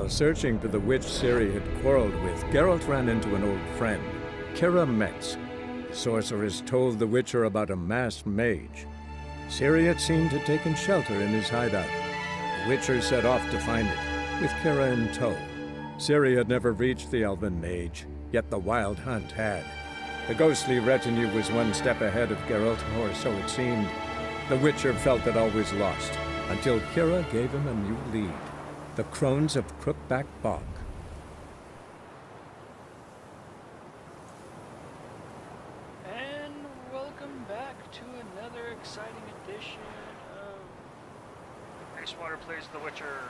While searching for the witch Ciri had quarreled with, Geralt ran into an old friend, Kira Metz. The sorceress told the Witcher about a masked mage. Ciri had seemed to have taken shelter in his hideout. The Witcher set off to find it, with Kira in tow. Ciri had never reached the elven mage, yet the wild hunt had. The ghostly retinue was one step ahead of Geralt, or so it seemed. The Witcher felt that all was lost, until Kira gave him a new lead. The Crones of Crookback Bog. And welcome back to another exciting edition of Icewater Plays The Witcher.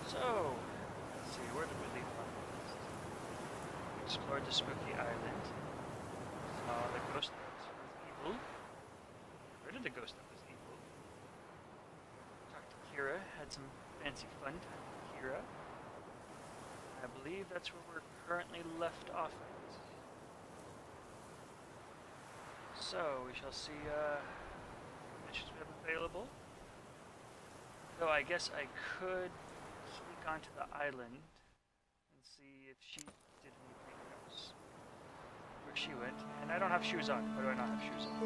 So, let's see, where did we leave off? Explored the spooky island. Saw the ghost that was evil. Rid of the ghost that was evil. Talked to Kira, had some fancy fun time with Kira. I believe that's where we're currently left off at. So, we shall see missions we have available. Though I guess I could sneak onto the island and see if she did anything else. Where she went. And I don't have shoes on. Why do I not have shoes on?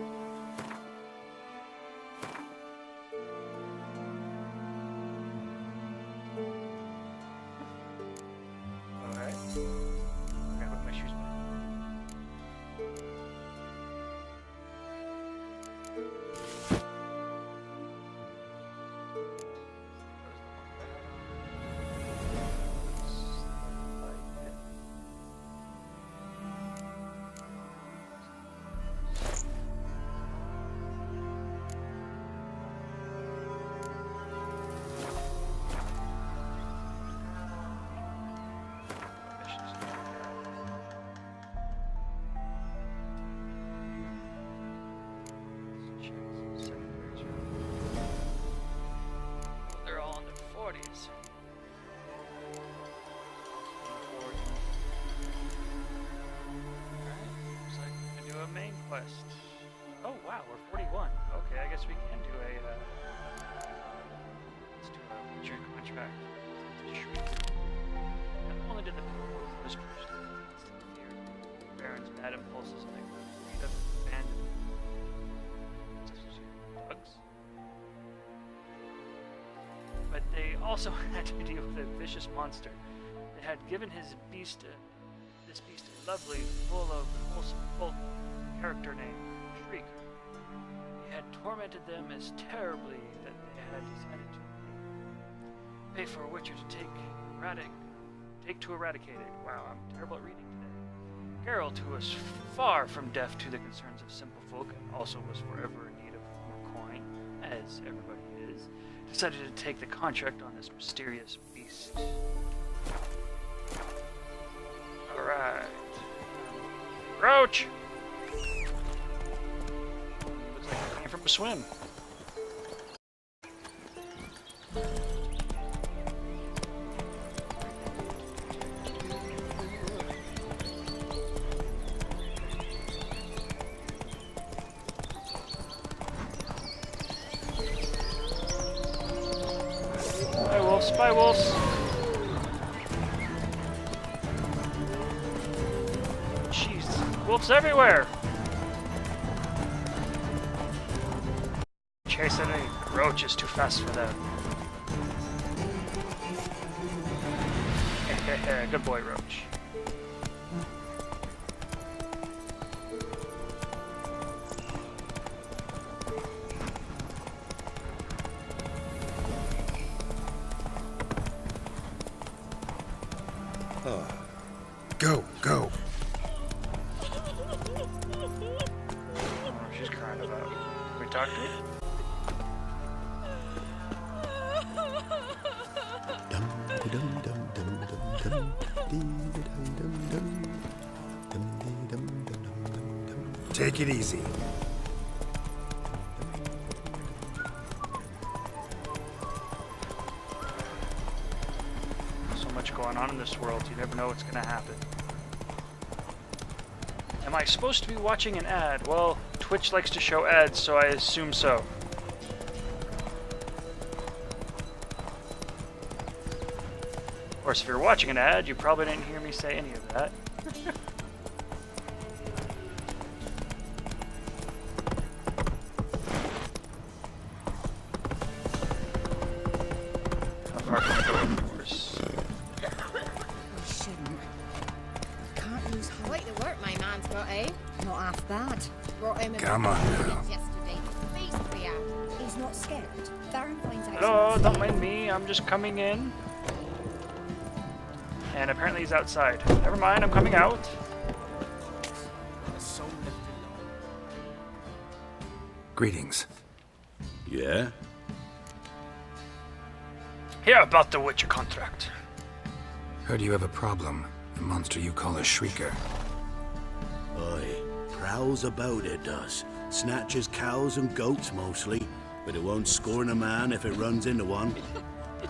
Alright. Okay, put my shoes back. They're all in their 40s. Alright, looks like we can do a main quest. Oh wow, we're 41. Okay, I guess we can do a let's do a Witcher contract. SHRIEKER. I only did the first person. Baron's bad impulses and greed of abandonment. Bugs. But they also had to deal with a vicious monster that had given his beast this beast a lovely, full of wholesome character named SHRIEKER. He had tormented them as terribly that they had decided to pay for a Witcher to take to eradicate it. Wow, I'm terrible at reading today. Geralt, who was far from deaf to the concerns of simple folk and also was forever in need of more coin, as everybody is, decided to take the contract on this mysterious beast. Alright. Roach! Looks like it came from a swim. Bye, wolves. Jeez, wolves everywhere. Chasing a roach is too fast for them. Good boy, Roach. Go, go. She's crying about it. Can we talk to her? Take it easy. So much going on in this world, you never know what's going to happen. Am I supposed to be watching an ad? Well, Twitch likes to show ads, so I assume so. course, if you're watching an ad, you probably didn't hear me say any of that. Apart from the door, of course. We shouldn't. Can't lose heart. Quite the work my man's got, eh? Not half bad. Brought him Come on now. yesterday. Beast we have. He's not scared. Baron finds out. Hello, don't mind me. I'm just coming in. And apparently he's outside. Never mind, I'm coming out. Greetings. Yeah? Hear about the Witcher contract. Heard you have a problem. The monster you call a Shrieker. Aye. Prowls about it does. Snatches cows and goats mostly, but it won't scorn a man if it runs into one.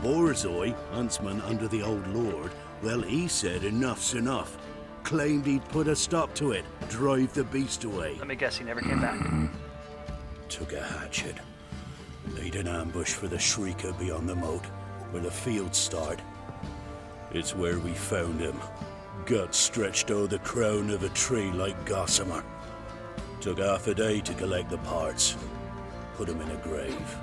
Borzoi, huntsman under the old lord, well, he said enough's enough. Claimed he'd put a stop to it, drive the beast away. Let me guess, he never came back. Took a hatchet. Laid an ambush for the Shrieker beyond the moat, where the fields start. It's where we found him. Guts stretched o'er the crown of a tree like gossamer. Took half a day to collect the parts. Put him in a grave.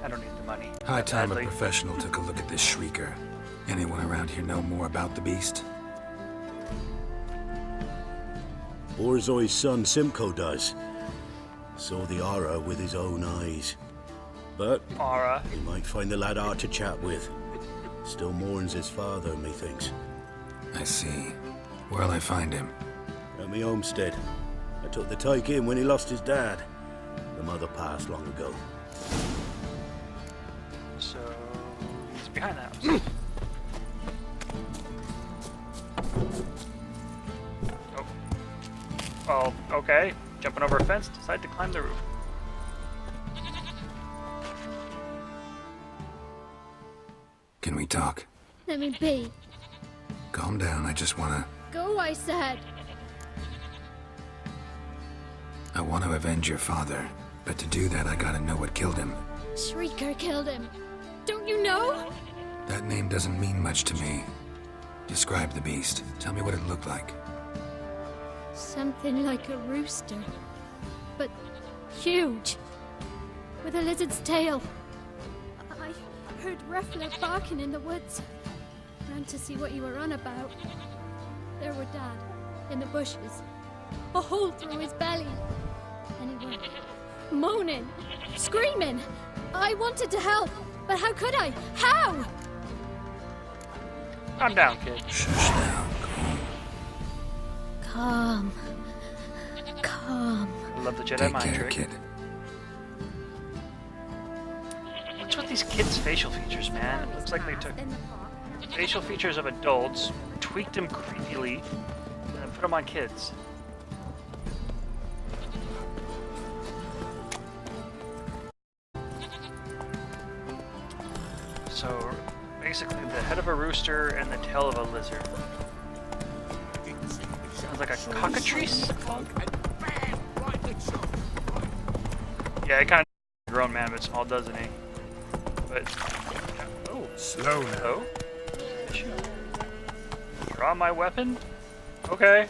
I don't need the money. High time a Sadly. professional took a look at this Shrieker. Anyone around here know more about the beast? Borzoi's son Simcoe does. Saw the aura with his own eyes. But Aura. he might find the lad hard to chat with. Still mourns his father, methinks. I see. Where'll I find him? At me homestead. I took the tyke in when he lost his dad. The mother passed long ago. So he's behind the house. Oh, okay. Jumping over a fence, decide to climb the roof. Can we talk? Let me be. Calm down, I just wanna... Go, I said. I want to avenge your father. But to do that, I gotta know what killed him. Shrieker killed him. Don't you know? That name doesn't mean much to me. Describe the beast. Tell me what it looked like. Something like a rooster. But huge. With a lizard's tail. I heard Ruffler barking in the woods. Ran to see what you were on about. There were Dad, in the bushes. A hole through his belly. And he went moaning, screaming. I wanted to help, but how could I? How? Calm down, kid. Shush now. Calm. Calm. I love the Jedi Take mind care, trick. kid. What's with these kids' facial features, man? It looks like they took facial features of adults, tweaked them creepily, and then put them on kids. So, basically the head of a rooster and the tail of a lizard. Sounds like a cockatrice? Yeah, it kind of grown man but small, doesn't he? But, oh, Slow now. hello? Draw my weapon? Okay.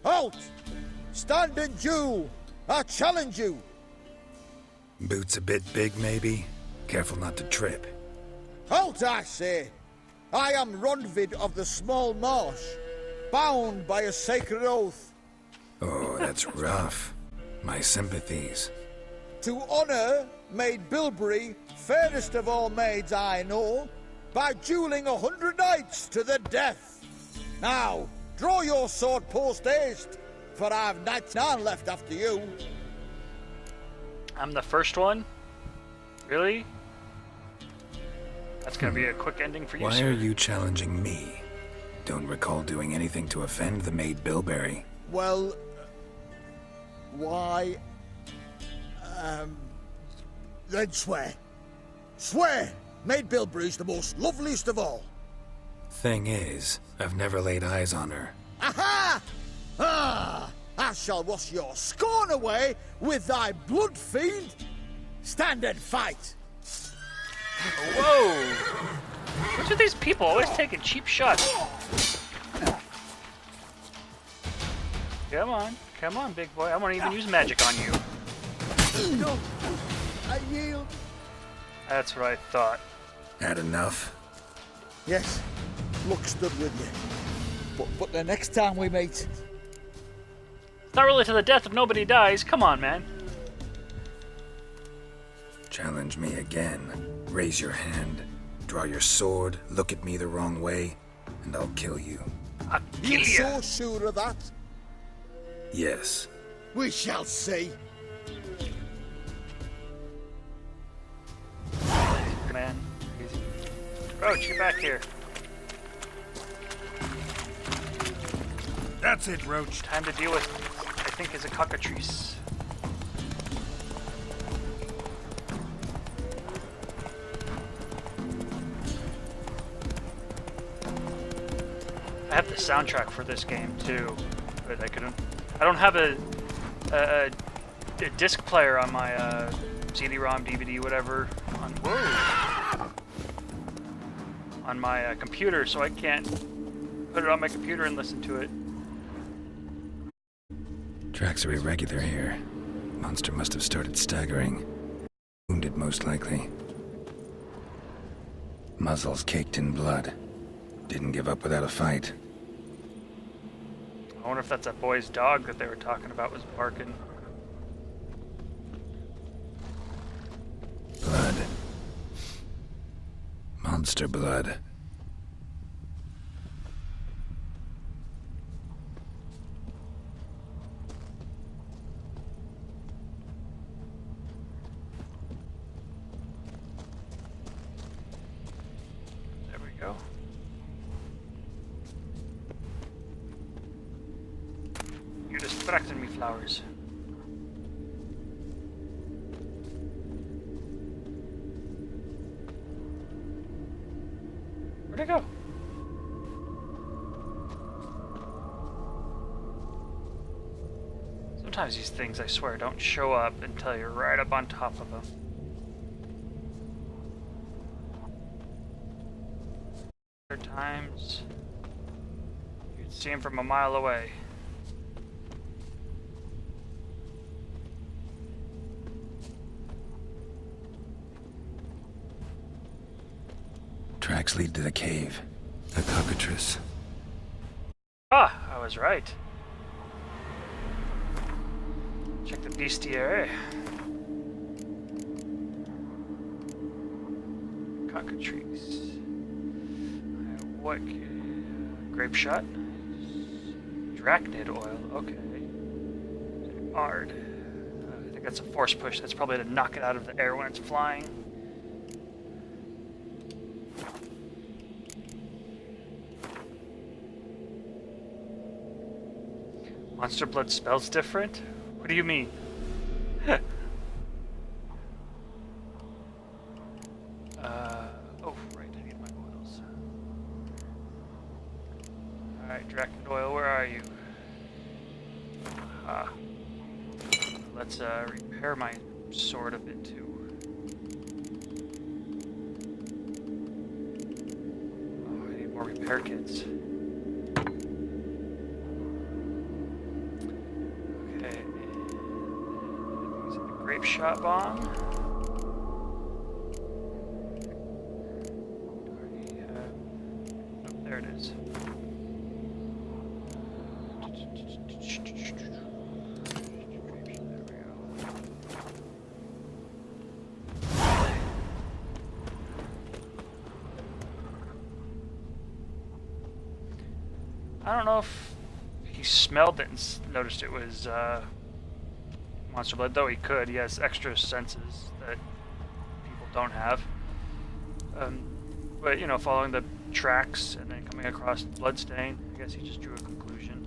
Halt! Stand and Jew! I challenge you! Boots a bit big, maybe? Careful not to trip. Halt, I say! I am Ronvid of the Small Marsh, bound by a sacred oath. Oh, that's rough. My sympathies. To honor Maid Bilberry, fairest of all maids I know, by dueling 100 knights to the death. Now, draw your sword post haste, for I've 99 left after you. I'm the first one? Really? That's gonna be a quick ending for you, Why sir. are you challenging me? Don't recall doing anything to offend the maid Bilberry. Well, why, then swear. Swear! Maid Bilberry's the most loveliest of all. Thing is, I've never laid eyes on her. Aha! Ah! I thou shalt wash your scorn away with thy blood, fiend. Stand and fight. Whoa! What's with these people always taking cheap shots? Come on, big boy. I won't even use magic on you. No, I yield. That's what I thought. Had enough? Yes, luck stood with you. But the next time we meet, It's not really to the death if nobody dies. Come on, man. Challenge me again. Raise your hand. Draw your sword. Look at me the wrong way. And I'll kill you. I'll kill you you. so sure of that? Yes. We shall see. Man. Roach, you back here. That's it, Roach. Time to deal with, I think, is a cockatrice. I have the soundtrack for this game too, but I don't have a disc player on my CD-ROM, DVD, whatever on my computer, so I can't put it on my computer and listen to it. Tracks are irregular here. Monster must have started staggering. Wounded, most likely. Muzzles caked in blood. Didn't give up without a fight. I wonder if that's that boy's dog that they were talking about was barking. Blood. Monster blood. There we go. You're distracting me, flowers. Where'd it go? Sometimes these things, I swear, don't show up until you're right up on top of them. Other times, you'd see them from a mile away. Tracks lead to the cave. A cockatrice. Ah, I was right. Check the bestiary. Cockatrice. What? Grape shot? Drachnid oil, okay. Ard. I think that's a force push. That's probably to knock it out of the air when it's flying. Monster blood smells different? What do you mean? Oh, right, I need my oils. Alright, Drachnid oil, where are you? Let's repair my sword a bit too. Oh, I need more repair kits. Grape shot bomb. Oh, there it is. There we go. I don't know if he smelled it and noticed it was monster blood, though he could. He has extra senses that people don't have. But, you know, following the tracks and then coming across bloodstain, I guess he just drew a conclusion.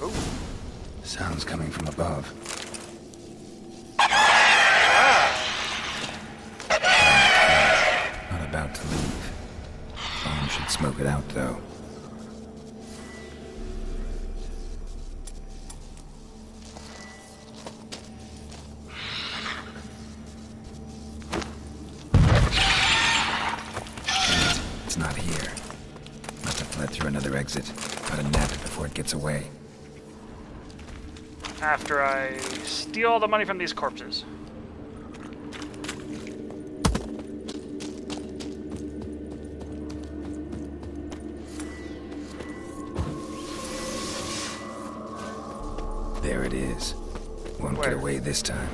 Oh. Sounds coming from above. it out, though. It's not here. Must have fled through another exit. Gotta nab it before it gets away. After I steal all the money from these corpses. There it is. Won't Where? get away this time.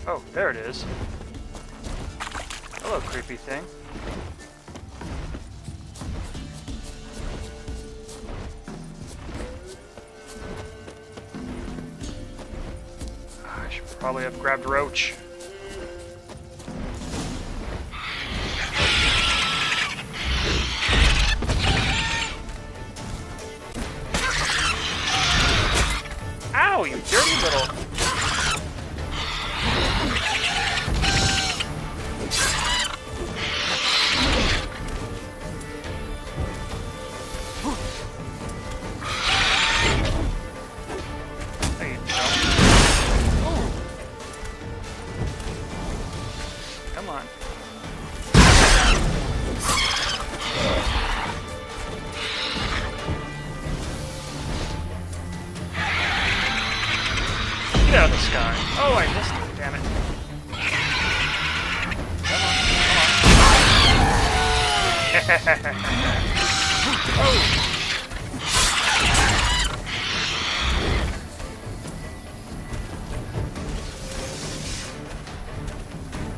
Oh, there it is. Hello, creepy thing. I should probably have grabbed Roach. Ow, you dirty little... There you go. Ooh. Come on. Get out of the sky. Oh, I missed it. Damn it. Come on. Oh.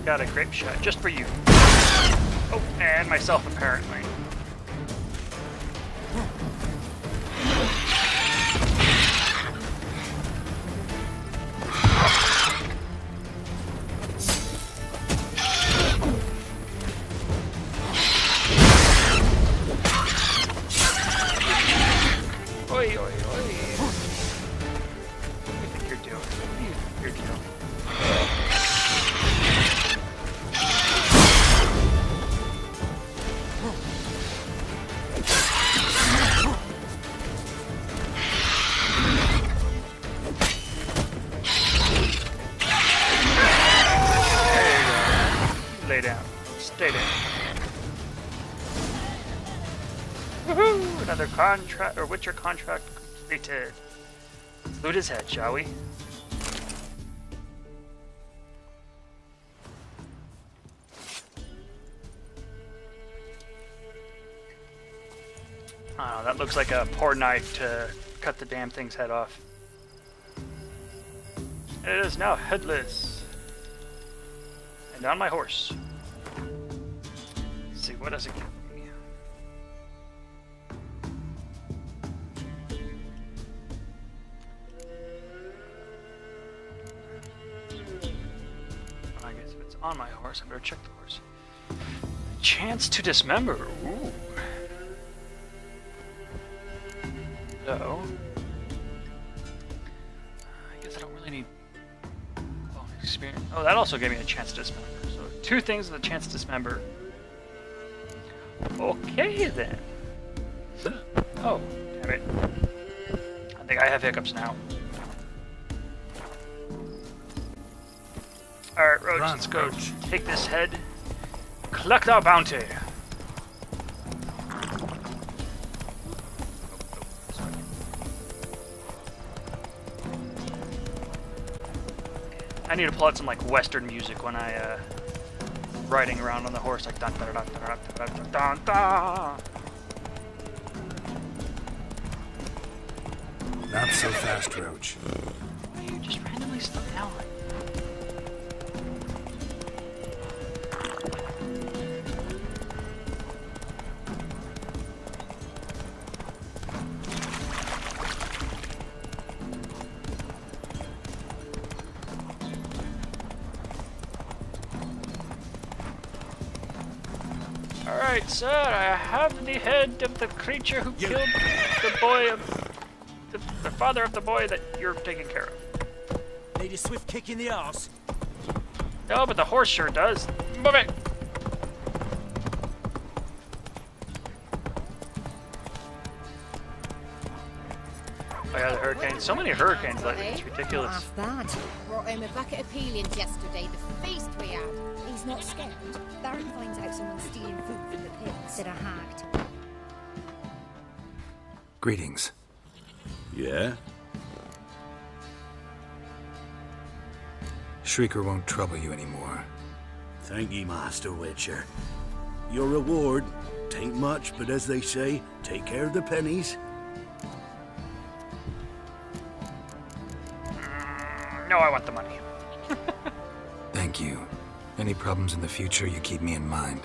Got a grape shot just for you. Oh, and myself apparently. Oi, oi, oi. What do you think you're doing? What do you think you're doing? There you go. Lay down. Stay down. Woohoo! Another contract, or Witcher contract completed. Let's loot his head, shall we? Oh, that looks like a poor knife to cut the damn thing's head off. It is now headless. And on my horse. Let's see, what does it give me? I guess if it's on my horse, I better check the horse. Chance to dismember. Ooh. So, I guess I don't really need experience. Oh, that also gave me a chance to dismember. So 2 things with a chance to dismember. Okay then. Oh, damn it. I think I have hiccups now. Alright, Roach, let's go take this head. Collect our bounty. I need to pull out some like Western music when I riding around on the horse, like dun dun dun dun dun dun dun dun. Not so fast, Roach. You just randomly slow down. Alright, sir, I have the head of the creature who killed the boy of... the father of the boy that you're taking care of. Need a swift kick in the arse. No, but the horse sure does. Move it! getting so many hurricanes lately. It's ridiculous. Half that. Brought home a bucket of peelings yesterday, the feast we had. He's not scared. Baron finds out someone's stealing food from the pigs that are hacked. Greetings. Yeah? Shrieker won't trouble you anymore. Thank ye, Master Witcher. Your reward, tain't much, but as they say, take care of the pennies. No, I want the money. Thank you. Any problems in the future, you keep me in mind.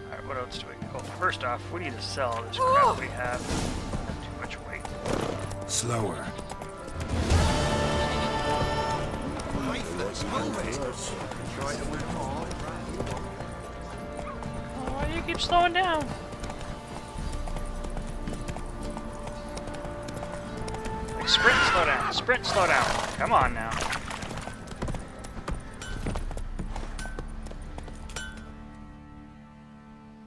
Alright, what else do we go? First off, we need to sell this crap we have. Too much weight. Slower. Oh, why do you keep slowing down? Like, sprint, slow down. Sprint, slow down. Come on now.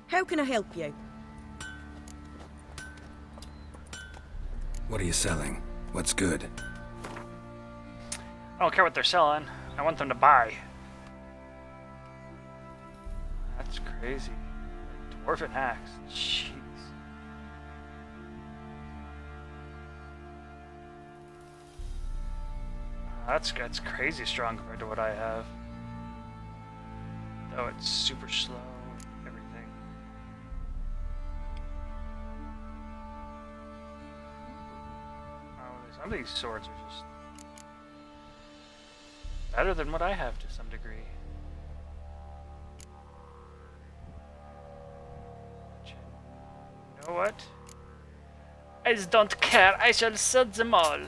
How can I help you? What are you selling? What's good? I don't care what they're selling. I want them to buy. That's crazy. Dwarven hacks. Jeez. That's crazy strong compared to what I have. Though it's super slow. Everything. Oh, some of these swords are just better than what I have to some degree. You know what? I just don't care. I shall sell them all.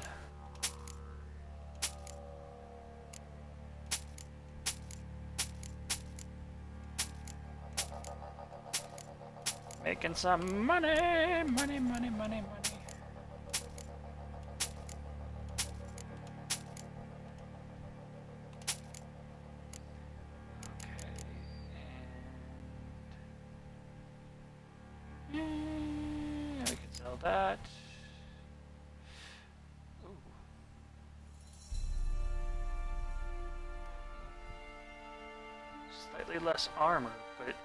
Making some money, money, money, money, money. We can sell that. Ooh. Slightly less armor, but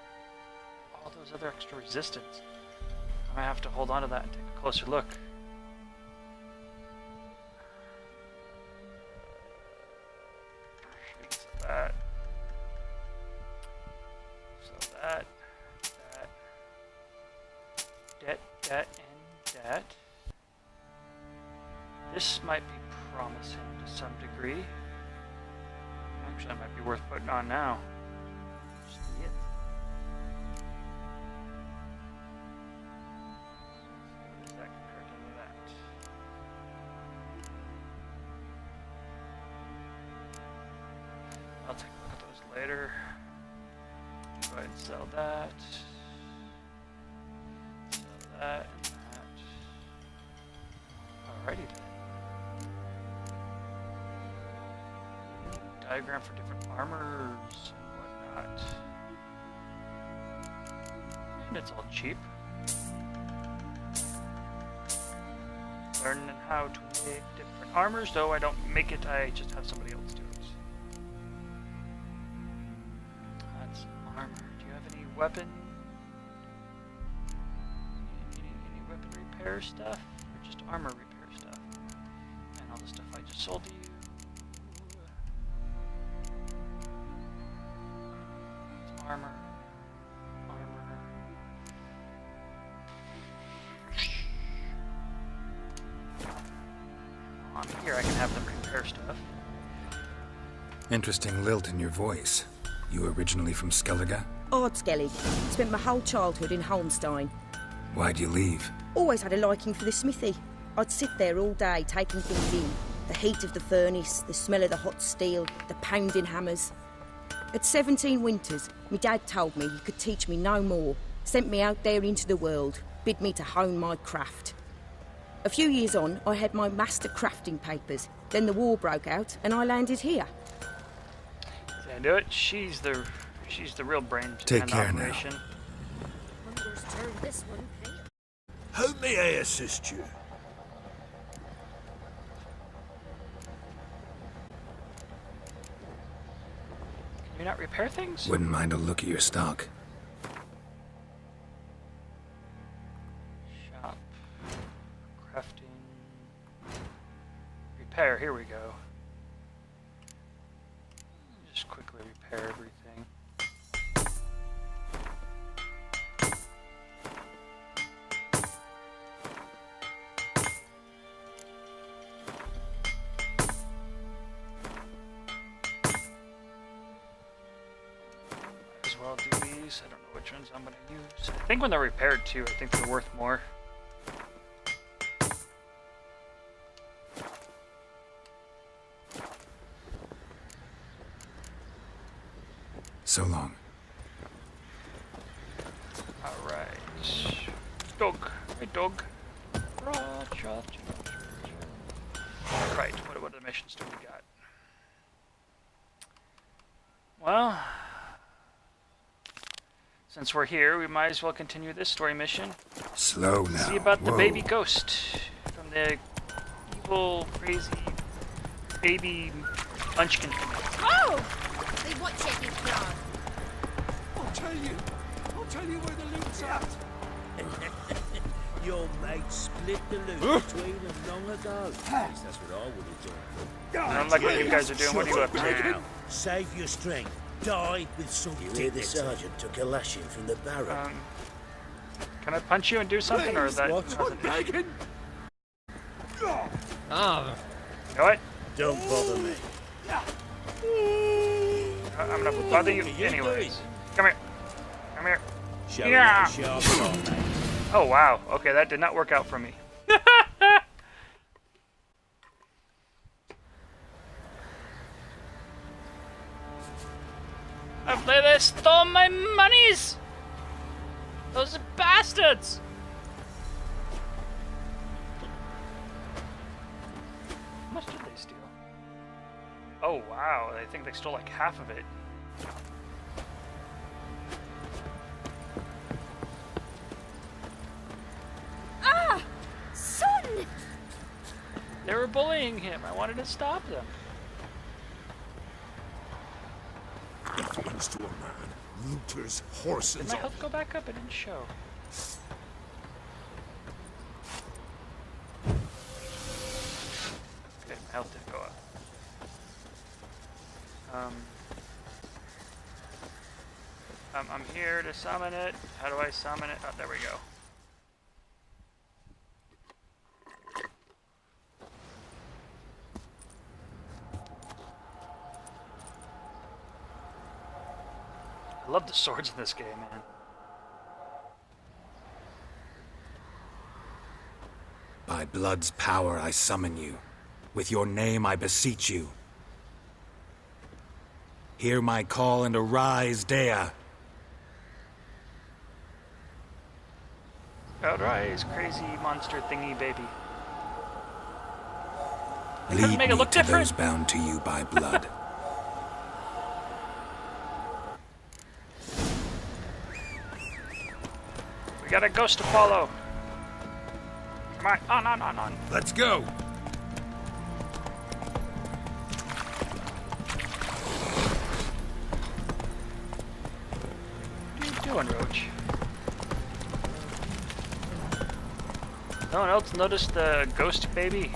all those other extra resistance. I might have to hold on to that and take a closer look. So that. So that. That and that. This might be promising to some degree. Actually, that might be worth putting on now. Just see it. What is that compared to that? I'll take a look at those later. Go ahead and sell that. That and that. Alrighty then. Diagram for different armors and whatnot. And it's all cheap. Learning how to make different armors, though I don't make it, I just have somebody else do it. That's armor. Do you have any weapons? Repair stuff, or just armor repair stuff, and all the stuff I just sold to you. It's armor, on here I can have them repair stuff. Interesting lilt in your voice. You originally from Skellige? Ardskellig. Spent my whole childhood in Holmstein. Why'd you leave? Always had a liking for the smithy. I'd sit there all day taking things in. The heat of the furnace, the smell of the hot steel, the pounding hammers. At 17 winters, my dad told me he could teach me no more. Sent me out there into the world, bid me to hone my craft. A few years on, I had my master crafting papers. Then the war broke out and I landed here. Did I do it? She's the real brain Take behind the care now. operation. Turned this one pale. How may I assist you? Can you not repair things? Wouldn't mind a look at your stock. Shop. Crafting. Repair, here we go. Just quickly repair everything. Might as well do these. I don't know which ones I'm going to use. I think when they're repaired too, I think they're worth more. So long. Alright. Dog. Hey, dog. Right, what other missions do we got? Well, since we're here, we might as well continue this story mission. Slow now. See about the Whoa. baby ghost from the evil, crazy baby munchkin. Oh! They watch it, you crowd. I'll tell you where the loot's at. Your mate split the loot between them long ago. At least that's what I would have done. I don't like what you guys are doing. What are you up to? Now, save your strength. Die with some dignity. The sergeant took a lashing from the barrack. Can I punch you and do something, or is that What? nothing? Begging. You know what? Don't bother me. I'm gonna bother you anyways. Come here. Come here. Show Yeah. me a sharp arm, mate. Oh wow. Okay, that did not work out for me. They stole my monies! Those bastards! How much did they steal? Oh wow, I think they stole like half of it. Ah! Son! They were bullying him. I wanted to stop them. Influence to a man. Looters, horses. Did my health go back up? It didn't show. Okay, my health did go up. I'm here to summon it. How do I summon it? Oh, there we go. I love the swords in this game, man. By blood's power I summon you. With your name I beseech you. Hear my call and arise, Dea. Outrise, crazy monster thingy baby. Lead make it me look to different. those bound to you by blood. We got a ghost to follow. Come on, on. Let's go! What are you doing, Roach? No one else noticed the ghost baby?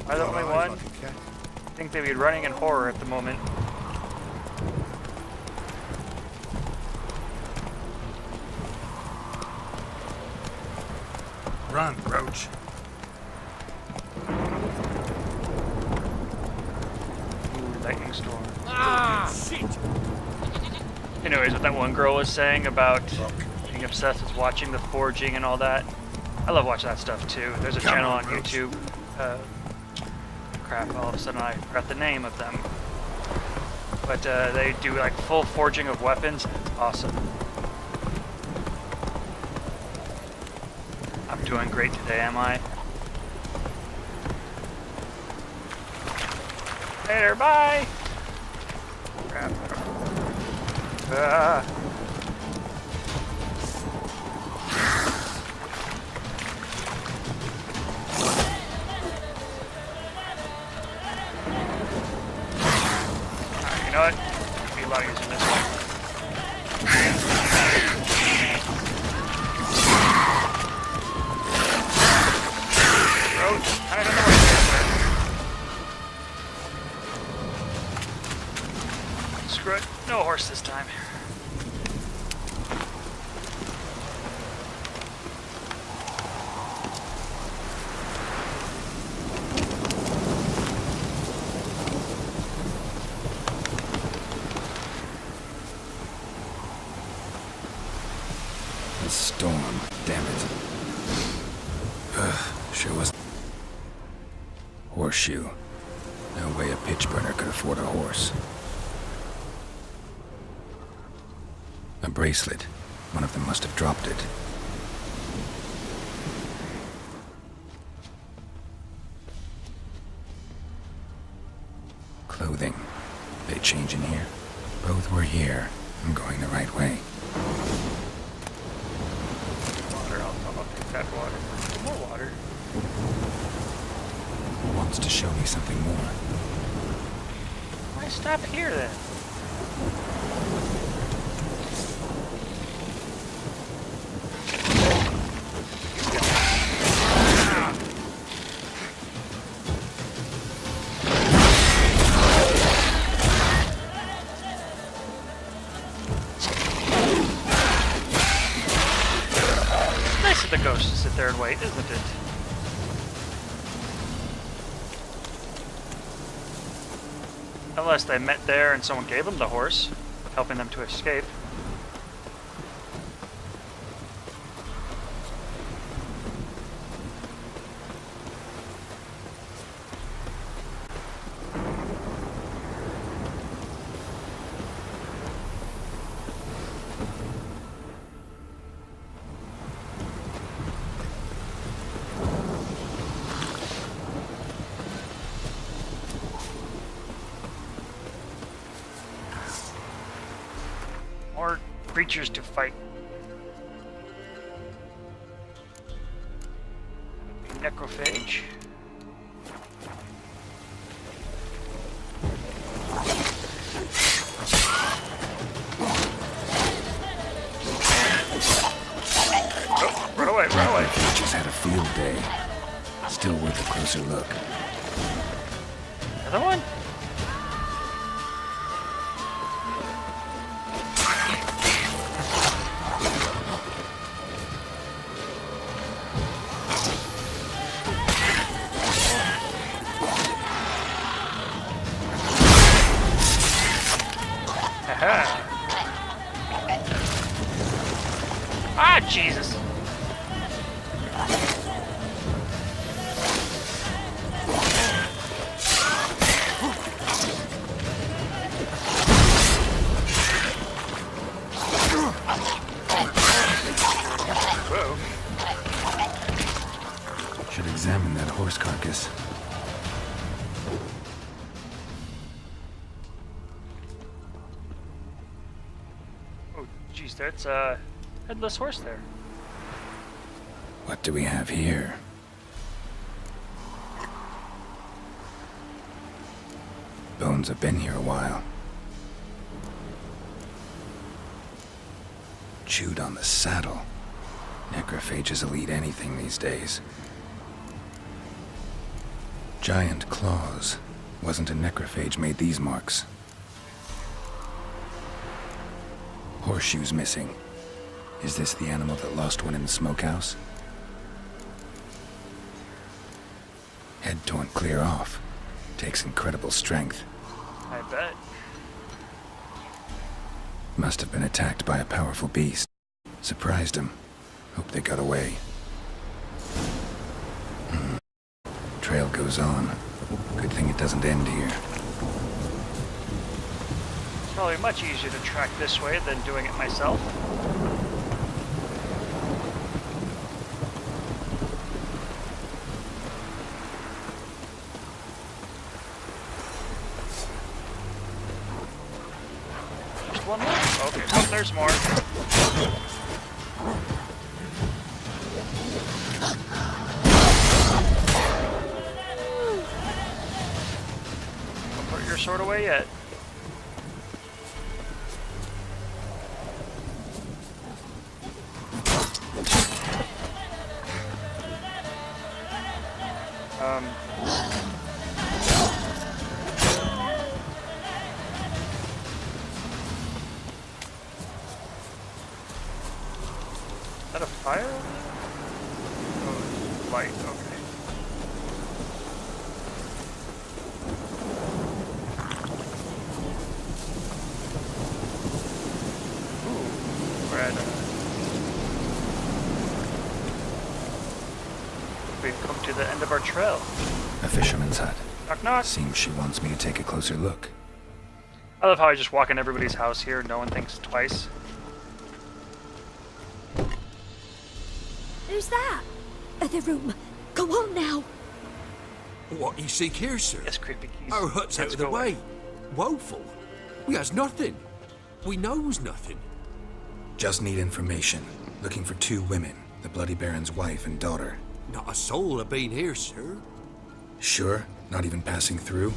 Am I the only one? I think they'd be running in horror at the moment. Run, Roach. Ooh, lightning storm. Shit. Anyways, what that one girl was saying about being obsessed with watching the forging and all that. I love watching that stuff too. There's a channel on YouTube. Crap, all of a sudden I forgot the name of them. But they do like full forging of weapons. It's awesome. I'm doing great today, am I? Later, bye! Crap, I don't know. You know what? It'd be a lot easier this way. Road kind of in the way there. Screw it. No horse this time. Storm, damn it. Sure was. Horseshoe. No way a pitch burner could afford a horse. A bracelet. One of them must have dropped it. Clothing. They change in here? Both were here. I'm going the right way. That water. More water. Wants to show me something more. Why stop here then? The ghost to sit there and wait, isn't it? Unless they met there and someone gave them the horse, helping them to escape. More creatures to fight. Necrophage. Oh, run away, run away. Just had a field day. Still worth a closer look. Another one? Ah, Jesus. Whoa. Should examine that horse carcass. Oh, geez, that's a headless horse there. What do we have here? Bones have been here a while. Chewed on the saddle. Necrophages will eat anything these days. Giant claws. Wasn't a necrophage made these marks. Horseshoes missing. Is this the animal that lost one in the smokehouse? Head torn clear off. Takes incredible strength. I bet. Must have been attacked by a powerful beast. Surprised him. Hope they got away. Trail goes on. Good thing it doesn't end here. It's probably much easier to track this way than doing it myself. Just one more? Okay, oh, there's more. Don't put your sword away yet. fire? Oh, it's light, okay. Ooh, we're at we've come to the end of our trail. A fisherman's hut. Knock knock. Seems she wants me to take a closer look. I love how I just walk in everybody's house here, no one thinks twice. Who's that? Other room. Go on now. What you seek here, sir? Yes, creepy keys. Our hut's out Let's of the go. way. Woeful. We has nothing. We knows nothing. Just need information. Looking for 2 women, the Bloody Baron's wife and daughter. Not a soul have been here, sir. Sure? Not even passing through?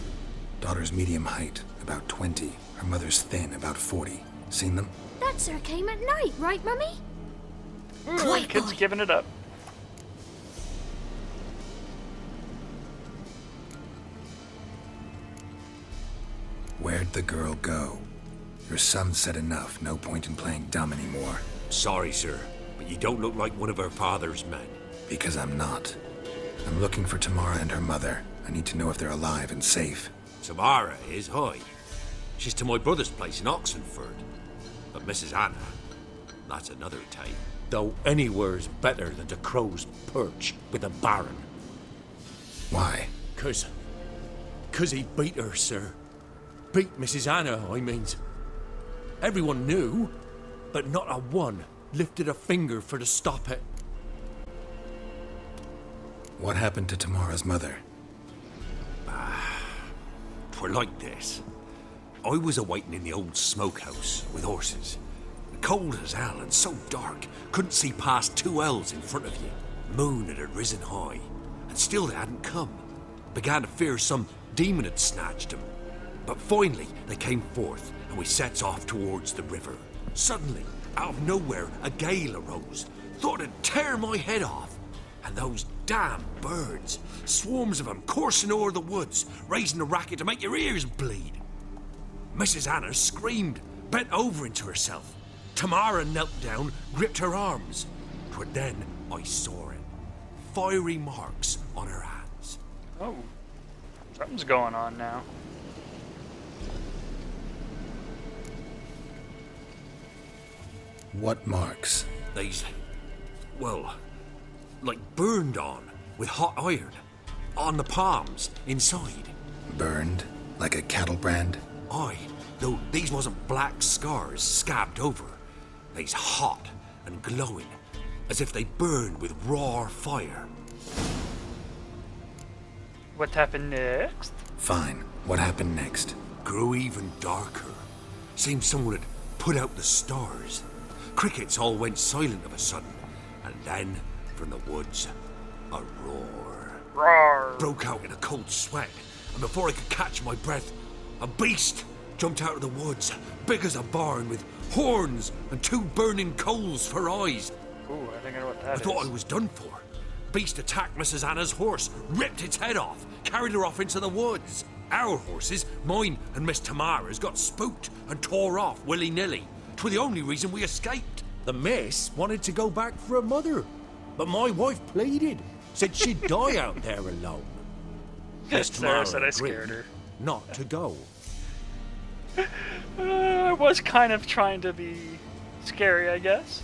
Daughter's medium height, about 20. Her mother's thin, about 40. Seen them? That sir came at night, right, Mummy? Quiet, kid's boy. giving it up. Where'd the girl go? Your son said enough. No point in playing dumb anymore. Sorry, sir, but you don't look like one of our father's men. Because I'm not. I'm looking for Tamara and her mother. I need to know if they're alive and safe. Tamara is, aye. She's to my brother's place in Oxenford. But Mrs. Anna, that's another tale. Though anywhere's better than the Crow's Perch with the Baron. Why? 'Cause he beat her, sir. Beat Mrs. Anna, I means. Everyone knew, but not a one lifted a finger for to stop it. What happened to Tamara's mother? Twere like this. I was awaiting in the old smokehouse with horses. Cold as hell and so dark, couldn't see past 2 ells in front of you. Moon had risen high, and still they hadn't come. Began to fear some demon had snatched them. But finally they came forth, and we sets off towards the river. Suddenly, out of nowhere, a gale arose. Thought it'd tear my head off. And those damn birds, swarms of them coursing o'er the woods, raising a racket to make your ears bleed. Mrs. Anna screamed, bent over into herself. Tamara knelt down, gripped her arms. 'Twere then I saw it. Fiery marks on her hands. Oh, something's going on now. What marks? These, well, like burned on with hot iron. On the palms, inside. Burned? Like a cattle brand? Aye, though these wasn't black scars scabbed over. They's hot and glowing, as if they burned with raw fire. What happened next? Fine. What happened next? Grew even darker. Seemed someone had put out the stars. Crickets all went silent of a sudden, and then, from the woods, a roar. Roar! Broke out in a cold sweat, and before I could catch my breath, a beast jumped out of the woods, big as a barn, with horns and 2 burning coals for eyes. Ooh, I think I know what that I is. thought I was done for. Beast attacked Mrs. Anna's horse, ripped its head off, carried her off into the woods. Our horses, mine and Miss Tamara's, got spooked and tore off willy-nilly. 'Twere the only reason we escaped. The miss wanted to go back for her mother, but my wife pleaded, said she'd die out there alone. Miss Sarah Tamara said I agreed scared her. not to go. I was kind of trying to be scary, I guess.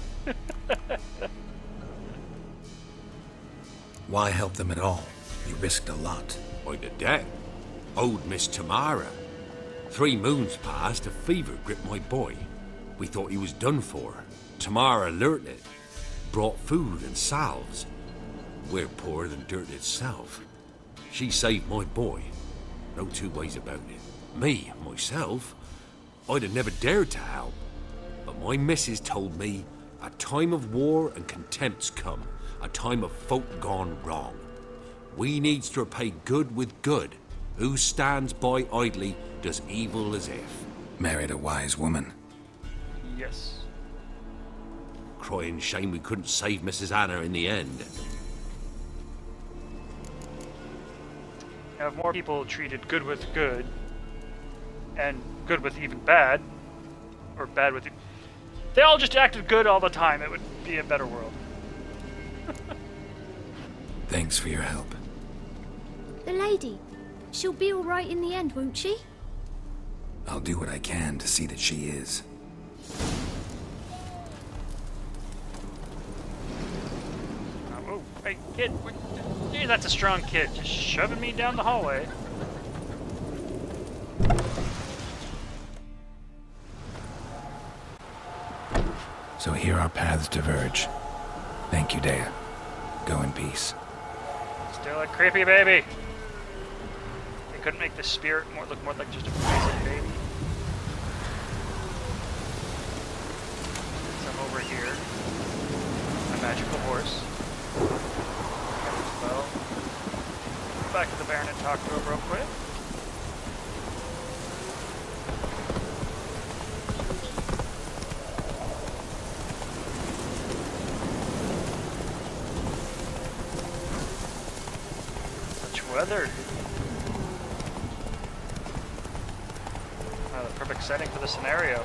Why help them at all? You risked a lot. By the debt, owed Miss Tamara. 3 moons passed, a fever gripped my boy. We thought he was done for. Tamara learnt it, brought food and salves. We're poorer than dirt itself. She saved my boy. No 2 ways about it. Me, myself, I'd have never dared to help. But my missus told me a time of war and contempt's come, a time of folk gone wrong. We needs to repay good with good. Who stands by idly does evil as if. Married a wise woman. Yes. Crying shame we couldn't save Mrs. Anna in the end. Now, if more people treated good with good, and good with even bad, or bad with... They all just acted good all the time, it would be a better world. Thanks for your help. The lady. She'll be all right in the end, won't she? I'll do what I can to see that she is. Oh, hey, kid. Gee, that's a strong kid. Just shoving me down the hallway. So here our paths diverge. Thank you, Dea. Go in peace. Still a creepy baby. They couldn't make the spirit look more like just a basic baby. Some over here. My magical horse. Well, back to the Baron and talk to him real quick. Weather. The perfect setting for the scenario.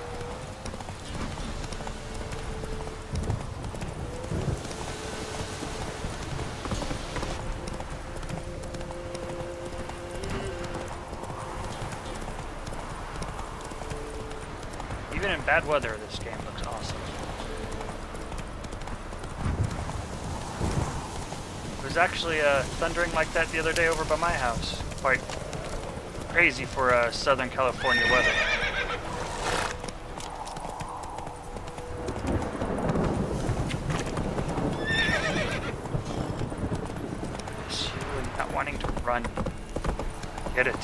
Even in bad weather, this game looks awesome. It was actually thundering like that the other day over by my house. Quite crazy for Southern California weather. It's you and not wanting to run. Get it.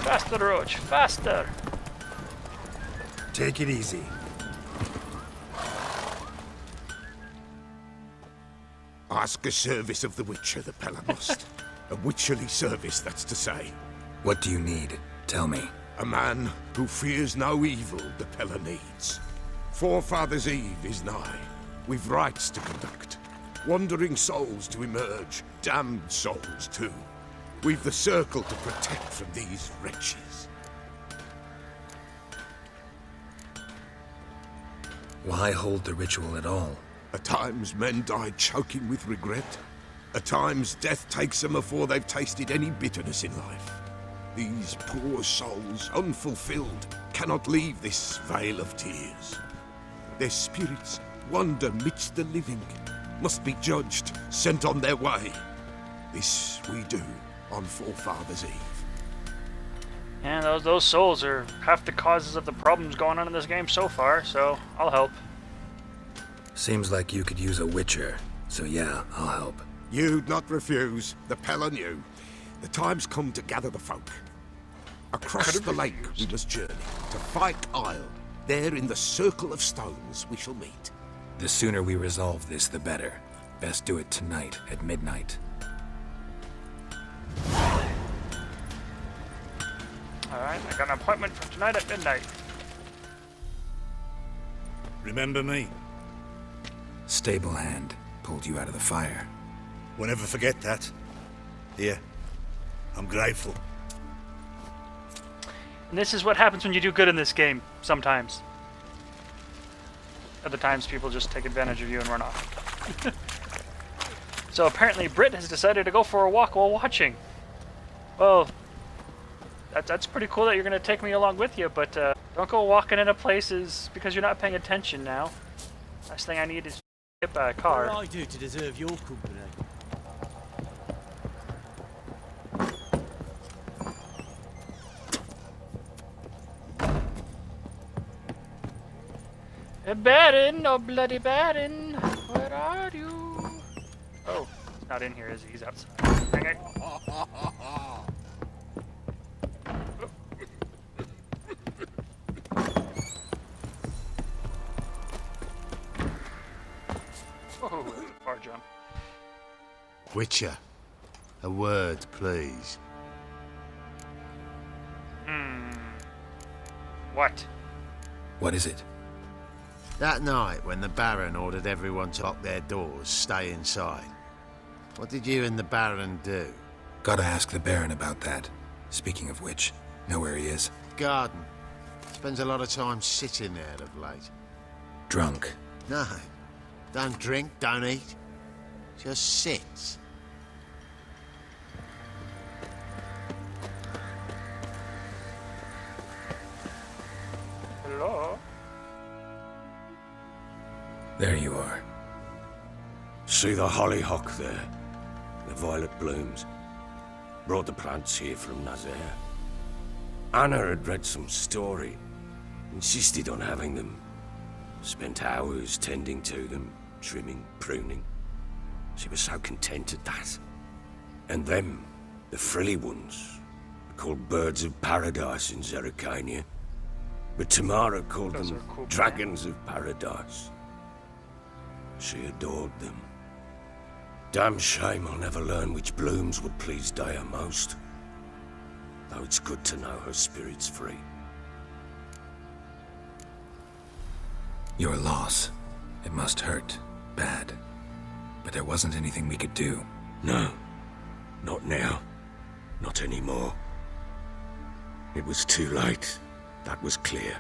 Faster, Roach, faster! Take it easy. Ask a service of the Witcher, the Pella must. A witcherly service, that's to say. What do you need? Tell me. A man who fears no evil the Pella needs. Forefathers' Eve is nigh. We've rites to conduct. Wandering souls to emerge. Damned souls, too. We've the circle to protect from these wretches. Why hold the ritual at all? At times men die choking with regret. At times death takes them before they've tasted any bitterness in life. These poor souls, unfulfilled, cannot leave this vale of tears. Their spirits wander midst the living, must be judged, sent on their way. This we do on Forefathers' Eve. And those souls are half the causes of the problems going on in this game so far, so I'll help. Seems like you could use a witcher, so yeah, I'll help. You'd not refuse, the Pella knew. The time's come to gather the folk. Across the lake we must journey, to Fyke Isle. There in the circle of stones we shall meet. The sooner we resolve this, the better. Best do it tonight at midnight. Alright, I got an appointment for tonight at midnight. Remember me? Stable hand pulled you out of the fire. We'll never forget that. Here, I'm grateful. And this is what happens when you do good in this game, sometimes. Other times people just take advantage of you and run off. So apparently Britt has decided to go for a walk while watching. Well, that's pretty cool that you're going to take me along with you, but don't go walking into places because you're not paying attention now. Last thing I need is hit by a car. What do I do to deserve your company? Baron, oh bloody Baron, where are you? Oh, he's not in here, is he? He's outside. Dang it. Oh, far jump. Witcher, a word, please. What? What is it? That night when the Baron ordered everyone to lock their doors, stay inside. What did you and the Baron do? Gotta ask the Baron about that. Speaking of which, know where he is? Garden. Spends a lot of time sitting there of late. Drunk. No. Don't drink, don't eat. Just sits. Hello? There you are. See the hollyhock there? The violet blooms. Brought the plants here from Nazaire. Anna had read some story. Insisted on having them. Spent hours tending to them, trimming, pruning. She was so content at that. And them, the frilly ones, called birds of paradise in Zerrikania. But Tamara called Those them are cool dragons of paradise. She adored them. Damn shame I'll never learn which blooms would please Dea most. Though it's good to know her spirit's free. Your loss. It must hurt. Bad. But there wasn't anything we could do. No. Not now. Not anymore. It was too late. That was clear.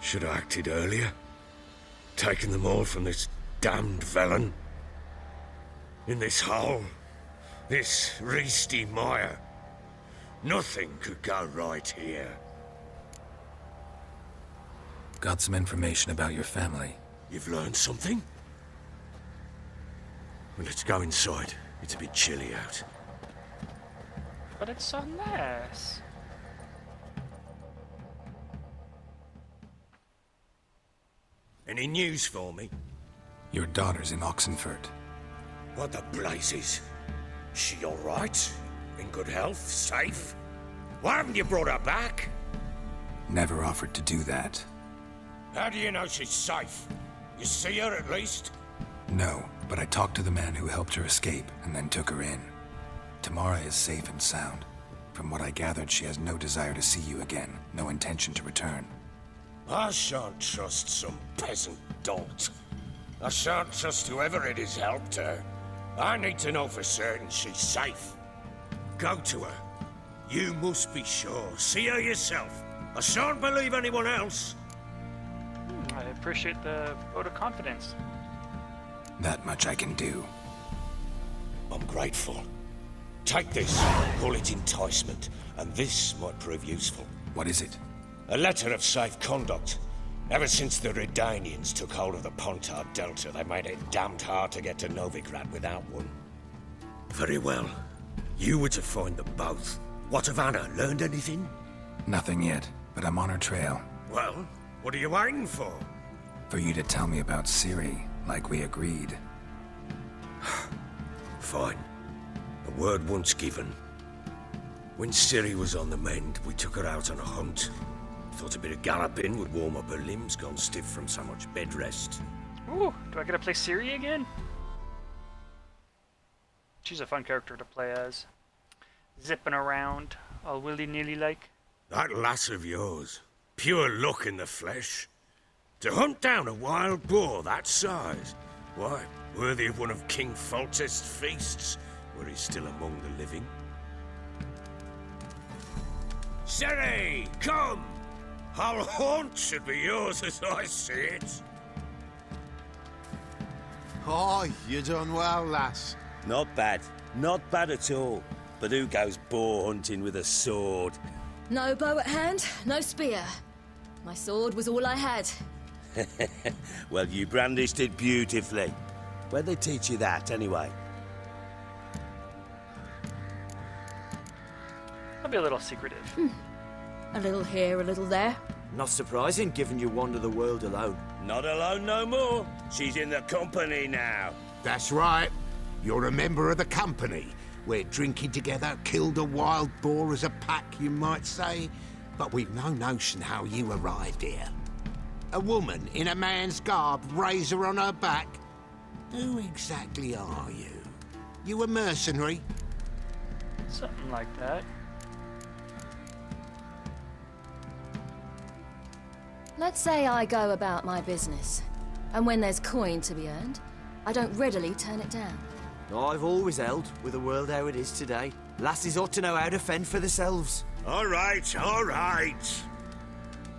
Should have acted earlier. Taken them all from this damned felon. In this hole. This reesty mire. Nothing could go right here. Got some information about your family. You've learned something? Well, let's go inside. It's a bit chilly out. But it's so nice. Any news for me? Your daughter's in Oxenfurt. What the blazes? She all right? In good health? Safe? Why haven't you brought her back? Never offered to do that. How do you know she's safe? You see her at least? No, but I talked to the man who helped her escape and then took her in. Tamara is safe and sound. From what I gathered, she has no desire to see you again, no intention to return. I shan't trust some peasant dolt. I shan't trust whoever it is helped her. I need to know for certain she's safe. Go to her. You must be sure. See her yourself. I shan't believe anyone else. I appreciate the vote of confidence. That much I can do. I'm grateful. Take this, call it enticement, and this might prove useful. What is it? A letter of safe conduct. Ever since the Redanians took hold of the Pontard Delta, they made it damned hard to get to Novigrad without one. Very well. You were to find them both. What of Anna? Learned anything? Nothing yet, but I'm on her trail. Well, what are you waiting for? For you to tell me about Ciri, like we agreed. Fine. A word once given. When Ciri was on the mend, we took her out on a hunt. Thought a bit of galloping would warm up her limbs, gone stiff from so much bed rest. Ooh, do I get to play Ciri again? She's a fun character to play as. Zipping around, all willy-nilly like. That lass of yours, pure luck in the flesh. To hunt down a wild boar that size, why, worthy of one of King Foltest's feasts, were he still among the living. Ciri, come! Our haunt should be yours as I see it. Oh, you done well, lass. Not bad. Not bad at all. But who goes boar hunting with a sword? No bow at hand, no spear. My sword was all I had. Well, you brandished it beautifully. Where'd they teach you that, anyway? I'll be a little secretive. A little here, a little there. Not surprising, given you wander the world alone. Not alone no more. She's in the company now. That's right. You're a member of the company. We're drinking together, killed a wild boar as a pack, you might say. But we've no notion how you arrived here. A woman in a man's garb, razor on her back. Who exactly are you? You a mercenary? Something like that. Let's say I go about my business, and when there's coin to be earned, I don't readily turn it down. I've always held, with the world how it is today, lasses ought to know how to fend for themselves. All right, all right.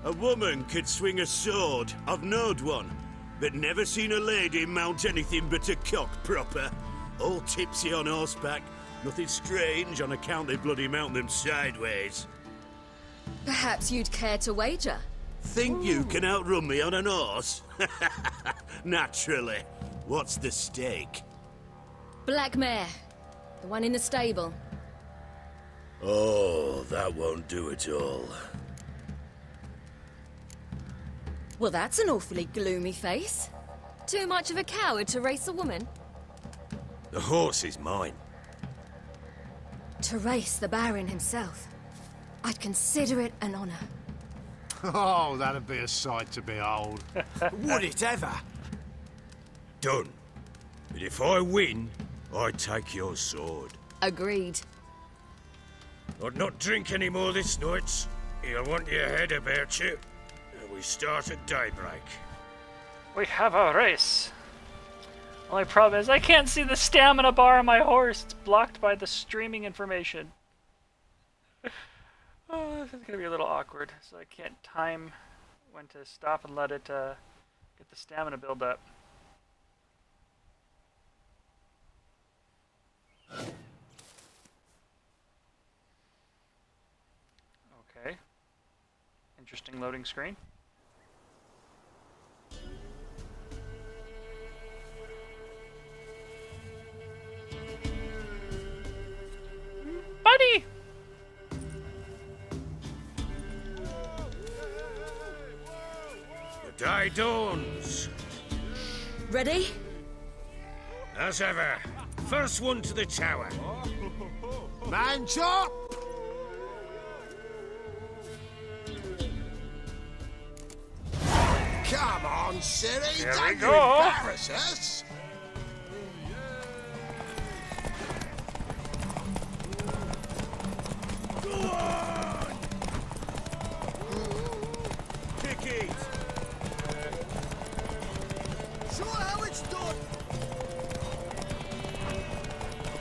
A woman could swing a sword. I've knowed one, but never seen a lady mount anything but a cock proper. All tipsy on horseback. Nothing strange on account they bloody mount them sideways. Perhaps you'd care to wager? Think you can outrun me on an horse? Naturally. What's the stake? Black mare. The one in the stable. Oh, that won't do it all. Well, that's an awfully gloomy face. Too much of a coward to race a woman? The horse is mine. To race the Baron himself. I'd consider it an honor. Oh, that'd be a sight to behold. Would it ever? Done. But if I win, I take your sword. Agreed. I'd not drink any more this night. You'll want your head about you. And we start at daybreak. We have a race. Only problem is I can't see the stamina bar on my horse. It's blocked by the streaming information. Oh, this is gonna be a little awkward. So I can't time when to stop and let it get the stamina build up. Okay. Interesting loading screen. Buddy! The day dawns. Ready? As ever. First one to the tower. Man chop! Come on, Ciri, Here we don't you go. embarrass us! Kick it! Show how it's done!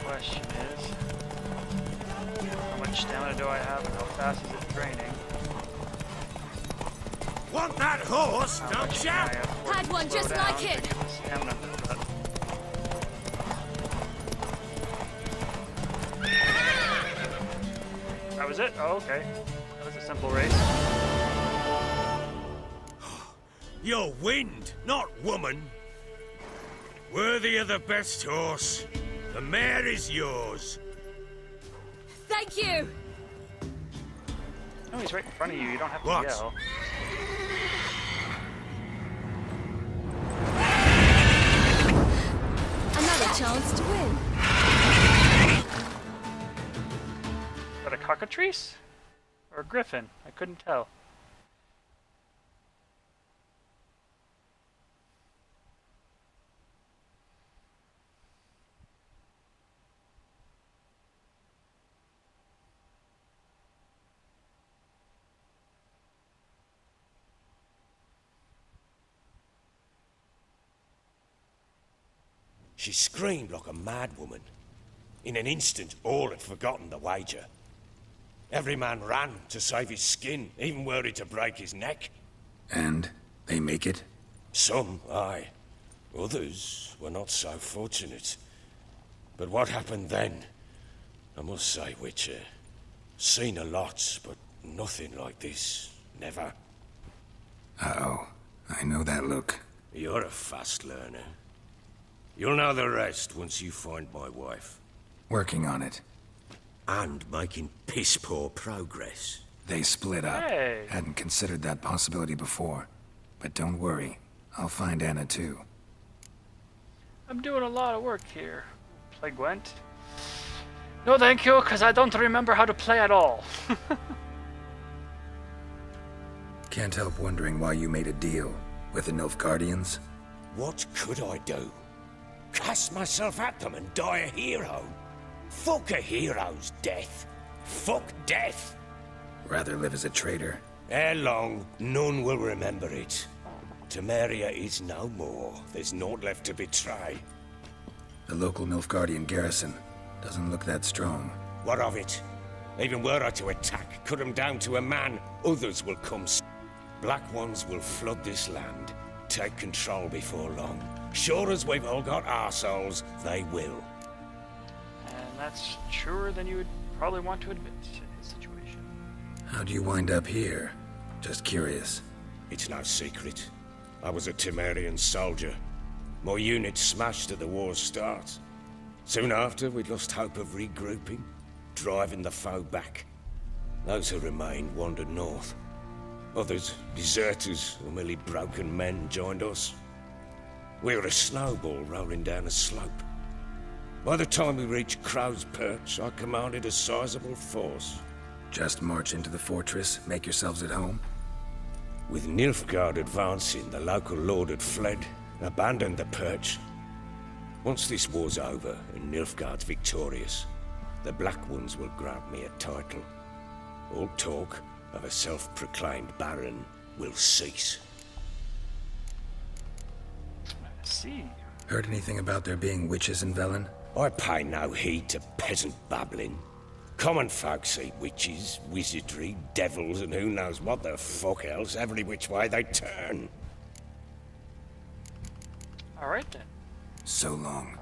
Question is, how much stamina do I have and how fast is it draining? Want that horse, How don't much ya? can I afford Had to one slow just down like to it. get the stamina built up? That was it? Oh, okay. That was a simple race. You're wind, not woman. Worthy of the best horse. The mare is yours. Thank you! No, he's right in front of you. You don't have to What? yell. Another chance to win. Is that a cockatrice? Or a griffin? I couldn't tell. She screamed like a mad woman. In an instant, all had forgotten the wager. Every man ran to save his skin, even were he to break his neck. And they make it? Some, aye. Others were not so fortunate. But what happened then? I must say, Witcher, seen a lot, but nothing like this. Never. Uh-oh. I know that look. You're a fast learner. You'll know the rest once you find my wife. Working on it. And making piss-poor progress. They split up. Hey. Hadn't considered that possibility before. But don't worry. I'll find Anna too. I'm doing a lot of work here. Play Gwent? No thank you, because I don't remember how to play at all. Can't help wondering why you made a deal with the Nilfgaardians. What could I do? Cast myself at them and die a hero? Fuck a hero's death. Fuck death. Rather live as a traitor. Ere long, none will remember it. Temeria is no more. There's naught left to betray. The local Nilfgaardian garrison doesn't look that strong. What of it? Even were I to attack, cut them down to a man, others will come. Black ones will flood this land, take control before long. Sure as we've all got arseholes, they will. And that's truer than you would probably want to admit in his situation. How do you wind up here? Just curious. It's no secret. I was a Temerian soldier. My unit smashed at the war's start. Soon after, we'd lost hope of regrouping, driving the foe back. Those who remained wandered north. Others, deserters or merely broken men, joined us. We were a snowball rolling down a slope. By the time we reached Crow's Perch, I commanded a sizable force. Just march into the fortress, make yourselves at home? With Nilfgaard advancing, the local lord had fled, abandoned the perch. Once this war's over and Nilfgaard's victorious, the Black Ones will grant me a title. All talk of a self-proclaimed baron will cease. I see. Heard anything about there being witches in Velen? I pay no heed to peasant babbling. Common folk see witches, wizardry, devils, and who knows what the fuck else every which way they turn. Alright then. So long.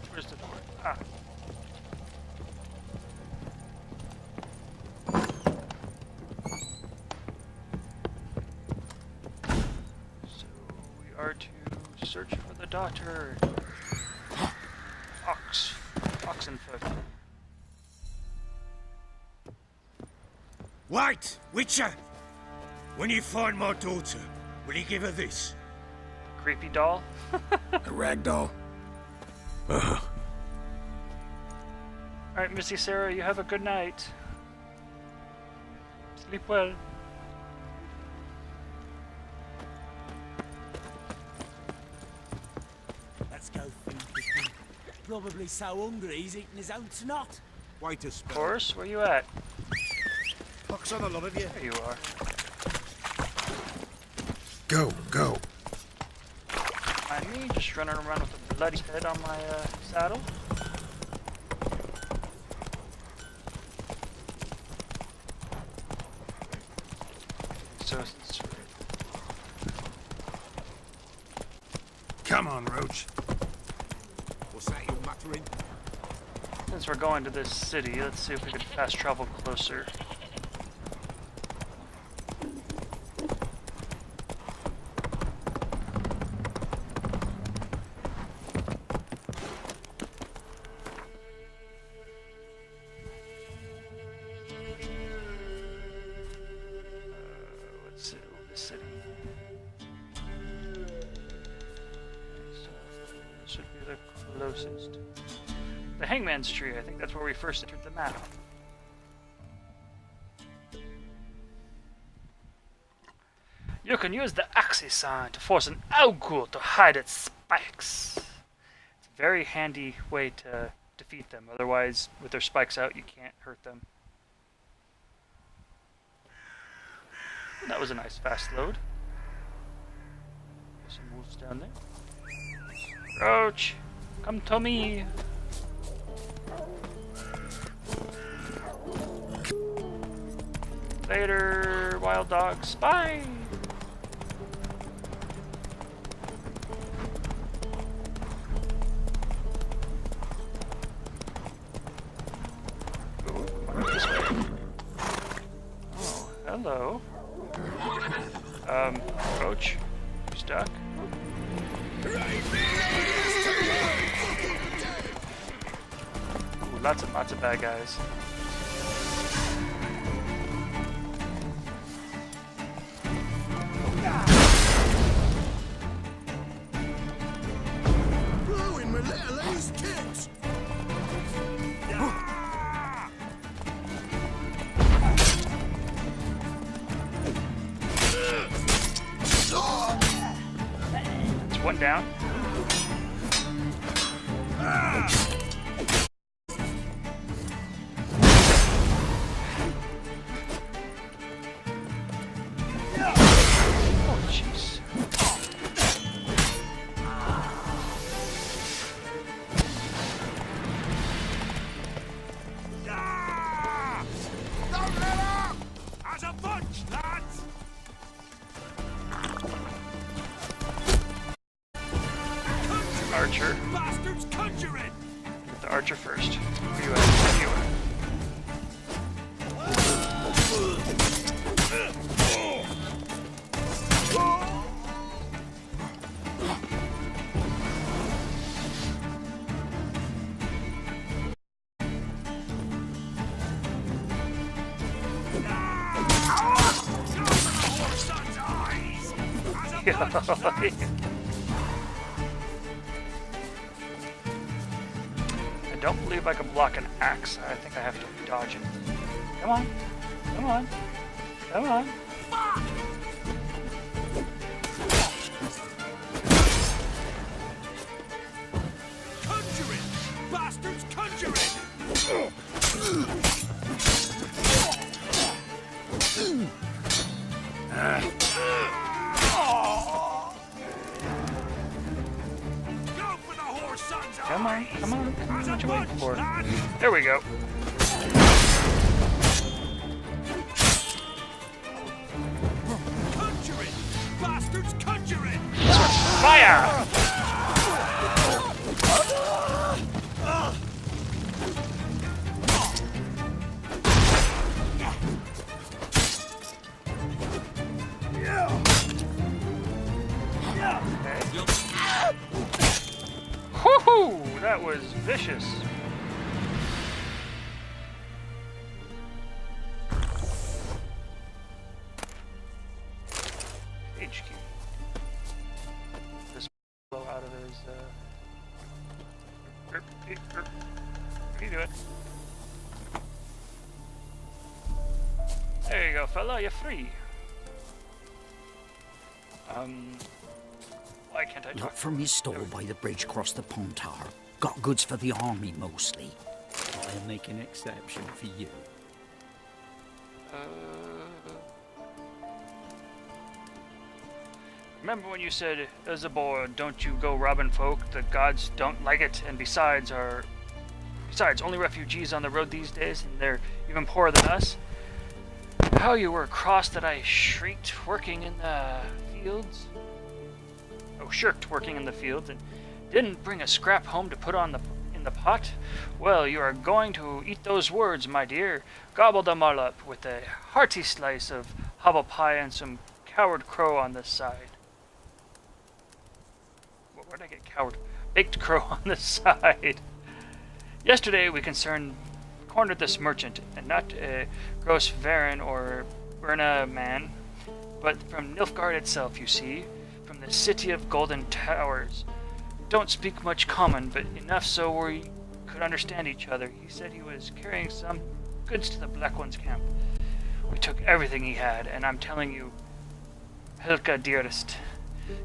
Where's the door? Ah. So we are to search for the daughter. Oxenfoot. Wait, Witcher! When you find my daughter, will you give her this? Creepy doll. A rag doll. Uh-huh. Alright, Missy Sarah, you have a good night. Sleep well. Let's go food picking. Probably so hungry he's eating his own snot. Wait a spell. Of course, where you at? Pox on the lot of you. There you are. Go, go. Mind me, just running around with a bloody head on my saddle. So, Come on, Roach. What's that you're muttering? since we're going to this city, let's see if we can fast travel closer. Closest. The Hangman's Tree, I think that's where we first entered the map. You can use the axis sign to force an Augul to hide its spikes. It's a very handy way to defeat them, otherwise with their spikes out you can't hurt them. That was a nice fast load. Some wolves down there. Roach! Come to me! Later, wild dogs. Bye! Ooh, this way. Oh, hello. Roach. You stuck? Ooh, lots of bad guys. Ruin my little lady's kicks! It's one down. archer first. Where you at? There you are. I don't believe I can block an axe. I think I have to dodge it. Come on. Come on. Come on. Conjuring! Bastards conjuring! Come on, come on, come on, what you waiting for? There we go. Conjuring! Bastards conjuring! Fire! Woohoo! That was vicious. HQ. This blow out of his. You do it. There you go, fella. You're free. Why can't I? Not from his store by the bridge across the Pontar. Got goods for the army mostly. I'll make an exception for you. Remember when you said, as a boy, don't you go robbing folk? The gods don't like it, and besides, only refugees on the road these days, and they're even poorer than us. How you were cross that I shrieked working in the fields? Shirked working in the fields and didn't bring a scrap home to put on in the pot? Well, you are going to eat those words, my dear. Gobble them all up with a hearty slice of hobble pie and some coward crow on this side. Where'd I get coward? Baked crow on this side. Yesterday we cornered this merchant, and not a gross Varan or Berna man, but from Nilfgaard itself, you see. The city of golden towers. Don't speak much common, but enough so we could understand each other. He said he was carrying some goods to the Black One's camp. We took everything he had, and I'm telling you, Helka dearest,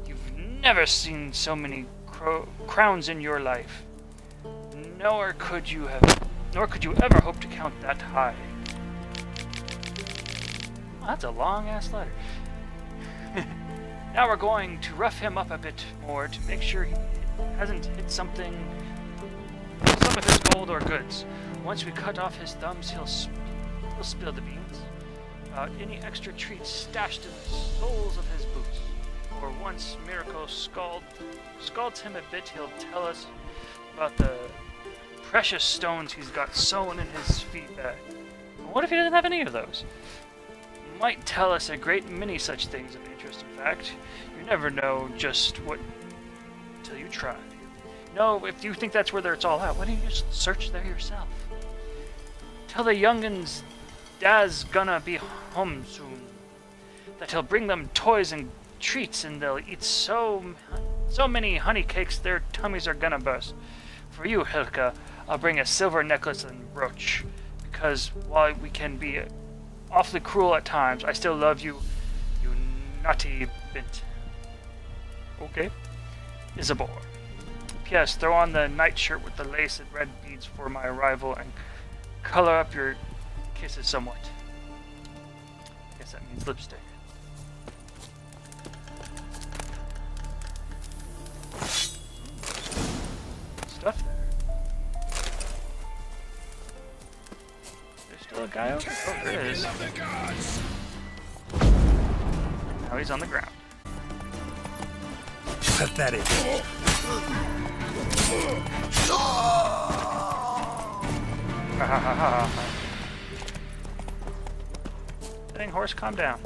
you've never seen so many crowns in your life. Nor could you ever hope to count that high. Well, that's a long ass letter. Now we're going to rough him up a bit more to make sure he hasn't hit some of his gold or goods. Once we cut off his thumbs, he'll spill the beans about any extra treats stashed in the soles of his boots. Or once Miracle scalds him a bit, he'll tell us about the precious stones he's got sewn in his feet bag. What if he doesn't have any of those? Might tell us a great many such things of interest. In fact, you never know just what till you try. No, if you think that's where it's all at, why don't you just search there yourself? Tell the young'uns Dad's gonna be home soon. That he'll bring them toys and treats, and they'll eat so many honey cakes their tummies are gonna burst. For you, Helka, I'll bring a silver necklace and brooch, because while we can be awfully cruel at times, I still love you, you naughty bint. Okay. Isabor. P.S. Throw on the nightshirt with the lace and red beads for my arrival and color up your kisses somewhat. Guess that means lipstick. Stuff there. There's still a guy over? Oh, there is. Now he's on the ground. Pathetic. Dang, horse, calm down.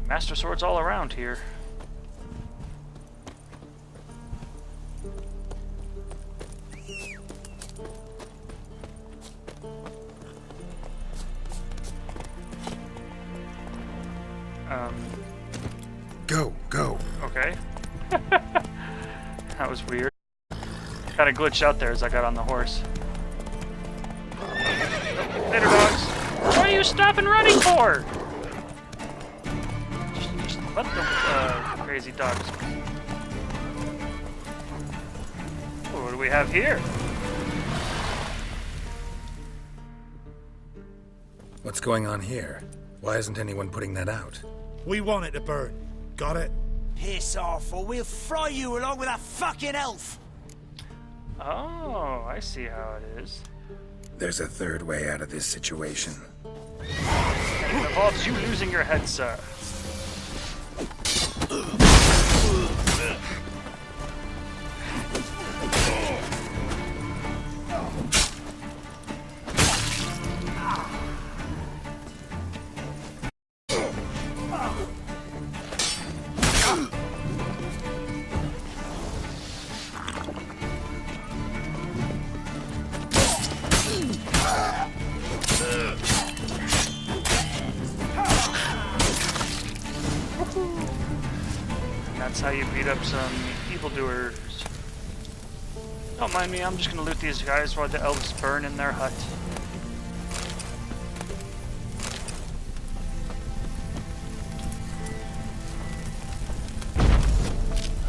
Master swords all around here. Go. Okay. That was weird. Kind of glitched out there as I got on the horse. Later, dogs. What are you stopping running for? Just let the crazy dogs. Oh, what do we have here? What's going on here? Why isn't anyone putting that out? We want it to burn. Got it? Piss off, or we'll fry you along with that fucking elf! Oh, I see how it is. There's a third way out of this situation. And it involves you losing your head, sir. That's how you beat up some evildoers. Don't mind me, I'm just gonna loot these guys while the elves burn in their hut.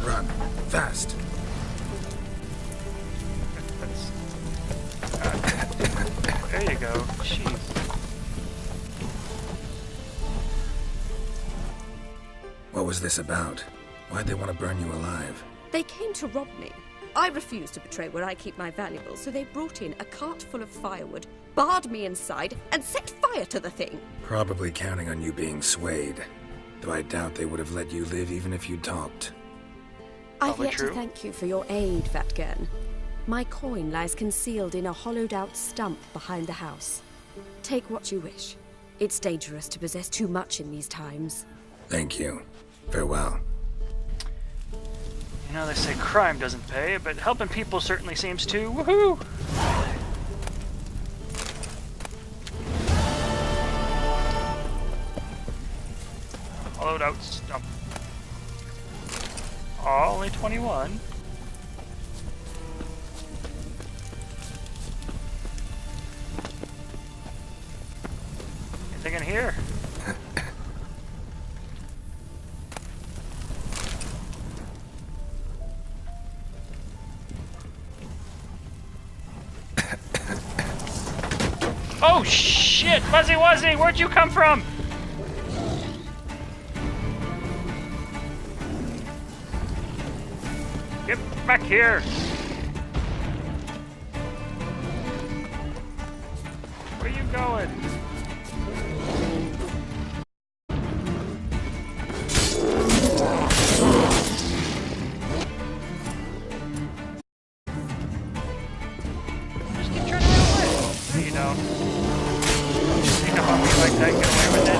Run. Fast. There you go. Jeez. What was this about? Why'd they want to burn you alive? They came to rob me. I refused to betray where I keep my valuables, so they brought in a cart full of firewood, barred me inside, and set fire to the thing. Probably counting on you being swayed. Though I doubt they would have let you live even if you talked. I've yet to thank you for your aid, Vatgern. My coin lies concealed in a hollowed-out stump behind the house. Take what you wish. It's dangerous to possess too much in these times. Thank you. Farewell. You know, they say crime doesn't pay, but helping people certainly seems to. Woohoo! Hollowed out stump. Oh, only 21. Anything in here? Oh shit! Fuzzy Wuzzy, where'd you come from? Get back here! Where are you going? Just keep turning away. No, you don't. Sneak up on me like that, get away with it.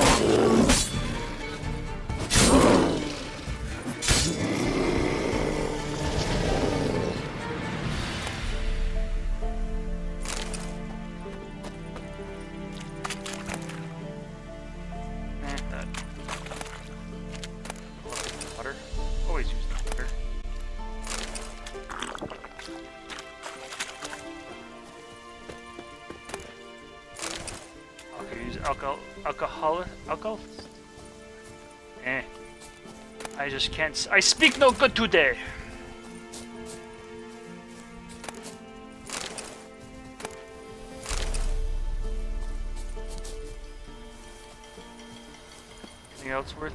Water. Always use the water. I could use alcohol. I just can't. I speak no good today. Anything else worth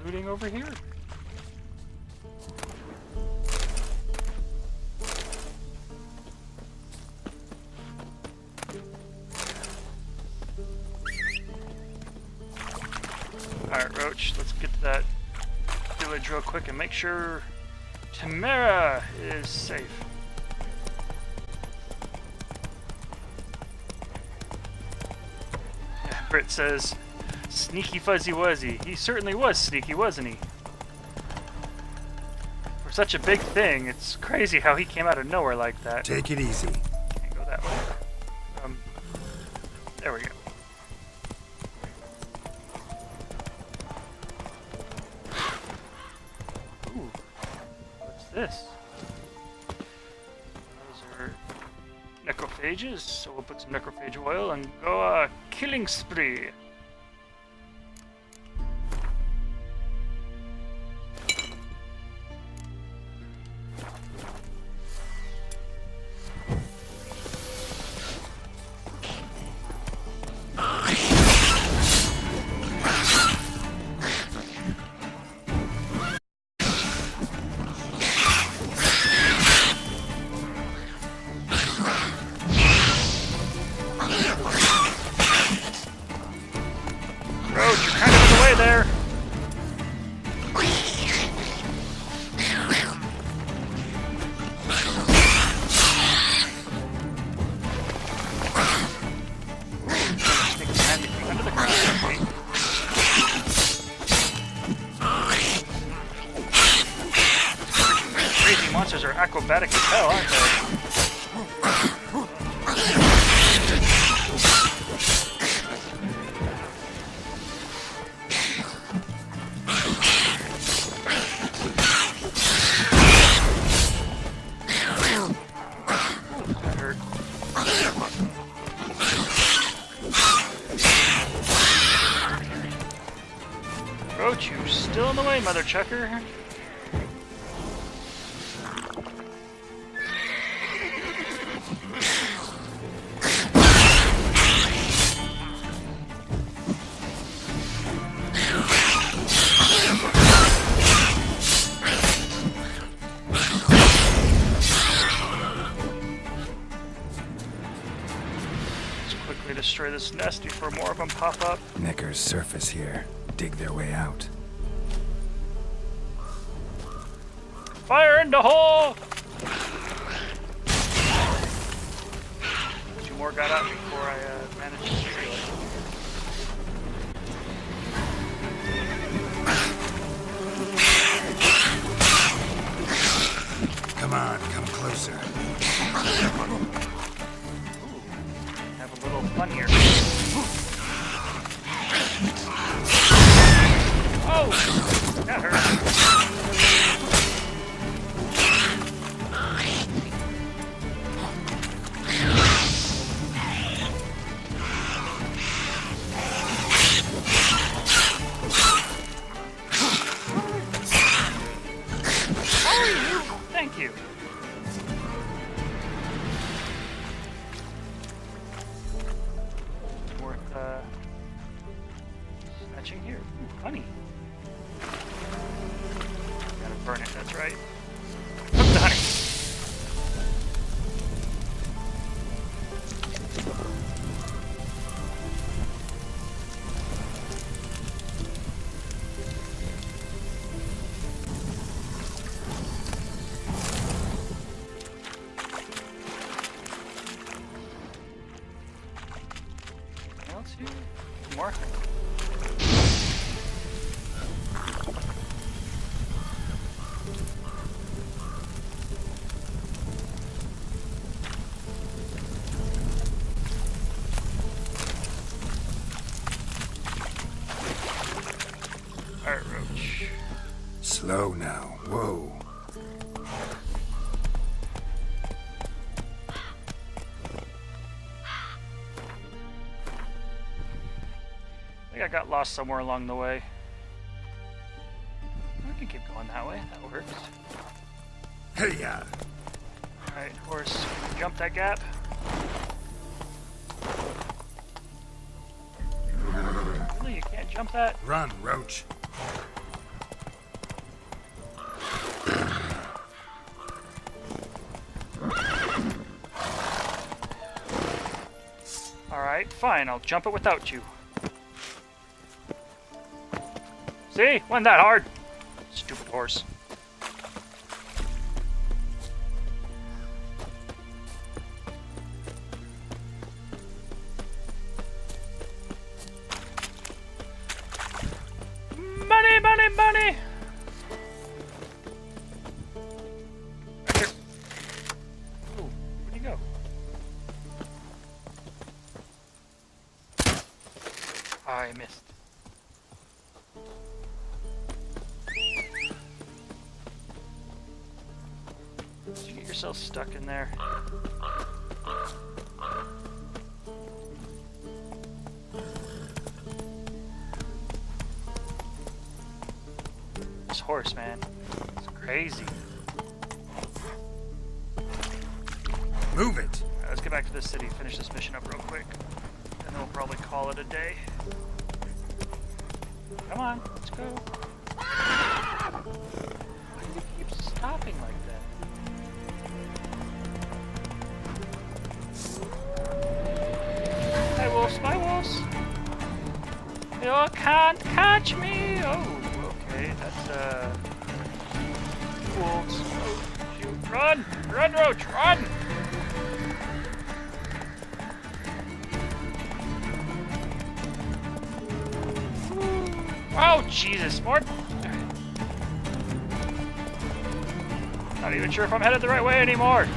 looting over here? Alright, Roach, let's get to that. Do village real quick and make sure Tamara is safe. Yeah, Britt says, sneaky fuzzy was he? He certainly was sneaky, wasn't he? For such a big thing, it's crazy how he came out of nowhere like that. Take it easy. Can't go that way. There we go. Ooh, what's this? Those are necrophages, so we'll put some necrophage oil and go killing spree. Acrobatic as hell, aren't they? That hurt. Roach, you still in the way, Mother Chucker. Destroy this nest before more of them pop up. Knickers surface here. Dig their way out. Fire in the hole! Two more got out before I managed to steal it. Come on, come closer. Have a little fun here. Oh! That hurt. Thank you. Worth snatching here. Ooh, honey. Gotta burn it, that's right. Cook the honey. More. Alright, Roach. Slow now. Whoa. I got lost somewhere along the way. I can keep going that way. That works. Hey, yeah. Alright, horse. Jump that gap. Really? You can't jump that? Run, Roach. Alright, fine. I'll jump it without you. See? Wasn't that hard? Stupid horse. Money, money, money! Right here. Ooh, where'd he go? I missed. Did you get yourself stuck in there? This horse, man. It's crazy. Move it! Alright, let's get back to this city, finish this mission up real quick. And then we'll probably call it a day. Come on, let's go. Why do you keep stopping like that? Hi wolves, my wolves! You can't catch me! Oh, okay, that's wolves. Oh, shoot. Run! Run, Roach, run! Oh, Jesus, more. Not even sure if I'm headed the right way anymore.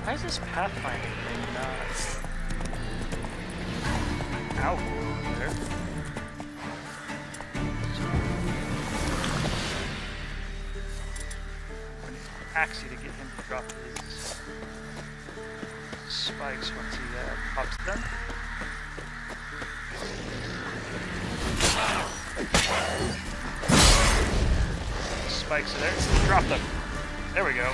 Why is this pathfinding thing not? Ow, there. Axie to get him to drop his spikes once he pops them. Spikes are there. Drop them. There we go.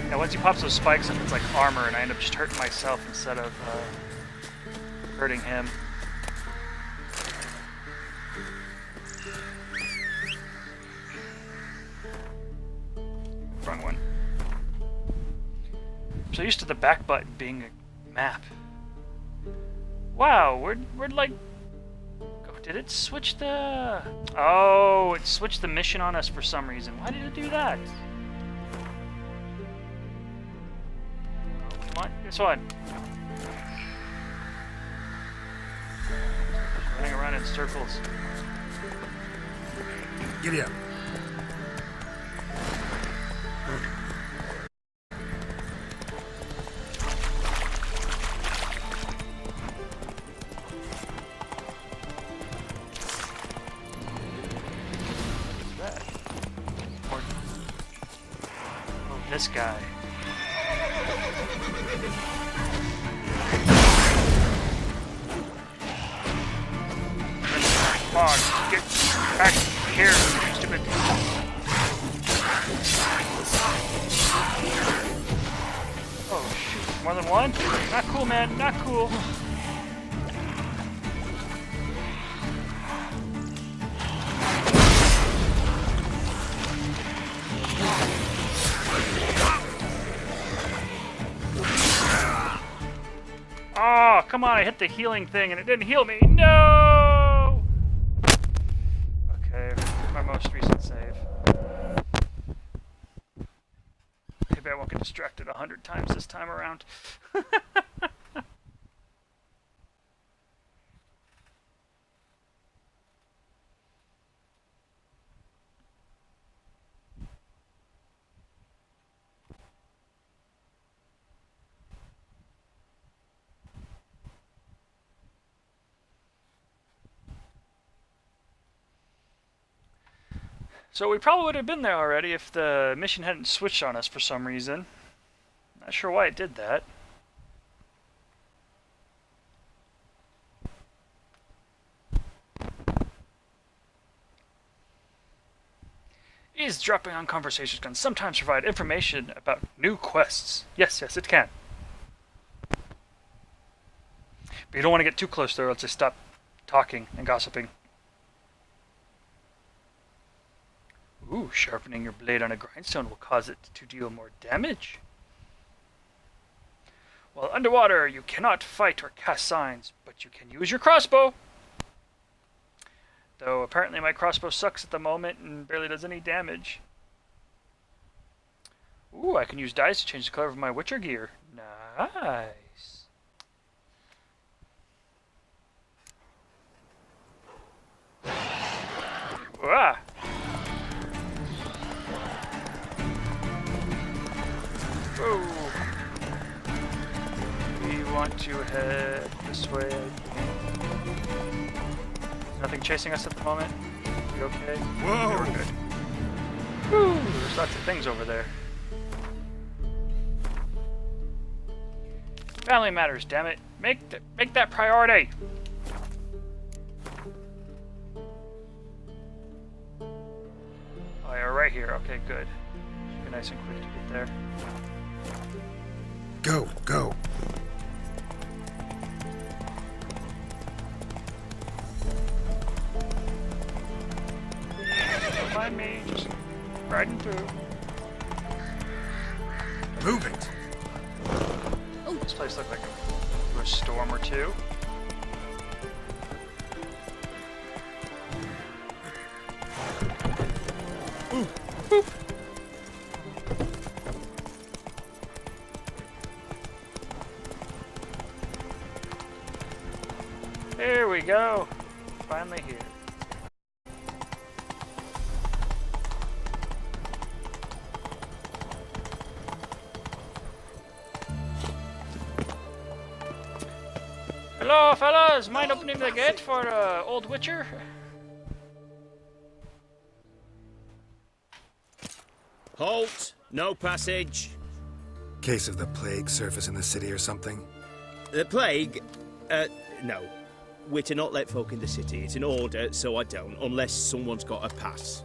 Now once he pops those spikes up, it's like armor, and I end up just hurting myself instead of hurting him. Wrong one. I'm so used to the back button being a map. Wow, where'd like... Oh, did it switch the... Oh, it switched the mission on us for some reason. Why did it do that? Come on, this one. Running around in circles. Giddy up. This guy. Come on, get back here, stupid. Oh shoot, more than one? Not cool, man, not cool. Oh, come on, I hit the healing thing and it didn't heal me. No! Okay, my most recent save. Maybe I won't get distracted 100 times this time around. So we probably would have been there already if the mission hadn't switched on us for some reason. Not sure why it did that. Eavesdropping on conversations can sometimes provide information about new quests. Yes, yes, it can. But you don't want to get too close there, or else they stop talking and gossiping. Ooh, sharpening your blade on a grindstone will cause it to deal more damage. While underwater, you cannot fight or cast signs, but you can use your crossbow. Though apparently my crossbow sucks at the moment and barely does any damage. Ooh, I can use dice to change the color of my Witcher gear. Nice. Ah! Whoa! We want to head this way. Nothing chasing us at the moment. We okay? Whoa! Okay, we're good. Woo! There's lots of things over there. Family matters, damn it! Make that priority. Oh, you're right here. Okay, good. Should be nice and quick to get there. Go, go. Don't mind me, just riding through. Move it. Oh, this place looked like a storm or two. Ooh, boop. Here we go. Finally here. Hello, fellas. Mind opening the gate for Old Witcher? Halt! No passage. Case of the plague surface in the city or something? The plague? No. We're to not let folk in the city. It's an order, so I don't, unless someone's got a pass.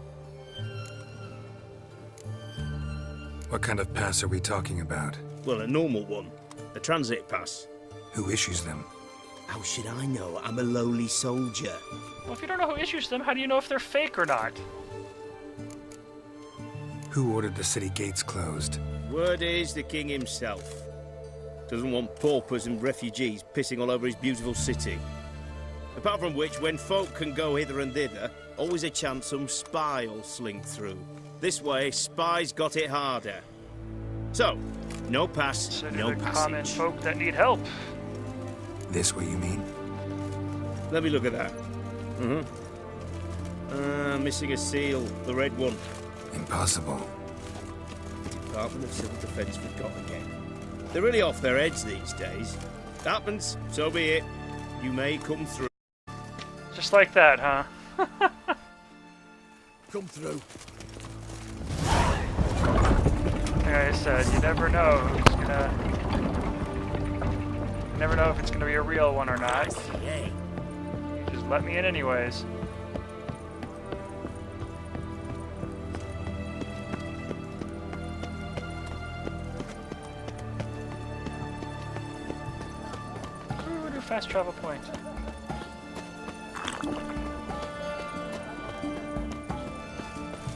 What kind of pass are we talking about? Well, a normal one. A transit pass. Who issues them? How should I know? I'm a lowly soldier. Well, if you don't know who issues them, how do you know if they're fake or not? Who ordered the city gates closed? Word is the king himself. Doesn't want paupers and refugees pissing all over his beautiful city. Apart from which, when folk can go hither and thither, always a chance some spy will slink through. This way, spies got it harder. So, no pass, So no the passage. common folk that need help. This way, you mean? Let me look at that. Missing a seal, the red one. Impossible. Department of Civil Defence forgot again. They're really off their heads these days. Happens, so be it. You may come through. Just like that, huh? Come through. Like I said, you never know who's gonna... You never know if it's gonna be a real one or not. You just let me in anyways. Ooh, new fast travel point.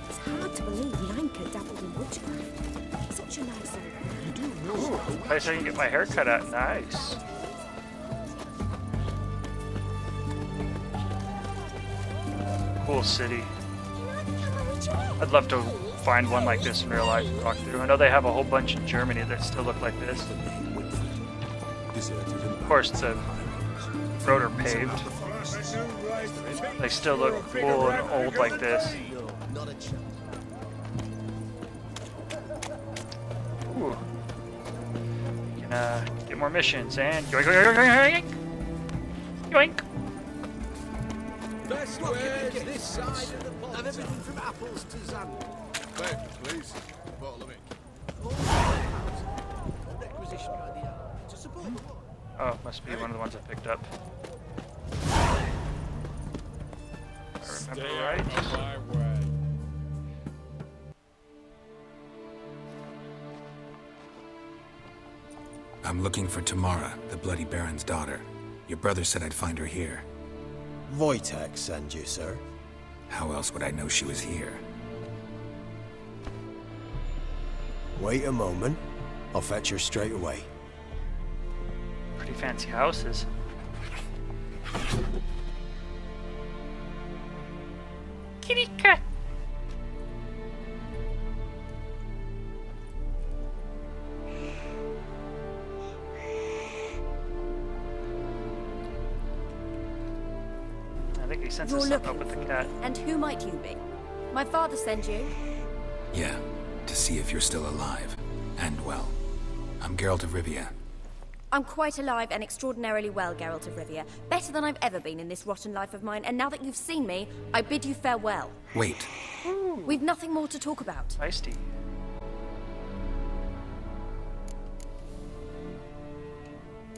It's hard to believe Lanka dabbled in witchcraft. Such a nice old man. You do know. Place I can get my hair cut at. Nice. Cool city. I'd love to find one like this in real life and walk through. I know they have a whole bunch in Germany that still look like this. Of course, the road are paved. They still look cool and old like this. Ooh. You can get more missions and yoink, yoink, yoink, yoink, yoink. Best wares this side of the pond. Have everything from apples to zam. Wait, please. Bottle of ink. Requisition idea. To support the war. Oh, must be one of the ones I picked up. If I remember right. I'm looking for Tamara, the Bloody Baron's daughter. Your brother said I'd find her here. Wojtek sent you, sir. How else would I know she was here? Wait a moment. I'll fetch her straight away. Pretty fancy houses. Kitty cat. I think he senses You're something up looking with the for cat. me. And who might you be? My father sent you? Yeah, to see if you're still alive. And well. I'm Geralt of Rivia. I'm quite alive and extraordinarily well, Geralt of Rivia. Better than I've ever been in this rotten life of mine, and now that you've seen me, I bid you farewell. Wait. We've nothing more to talk about. Feisty.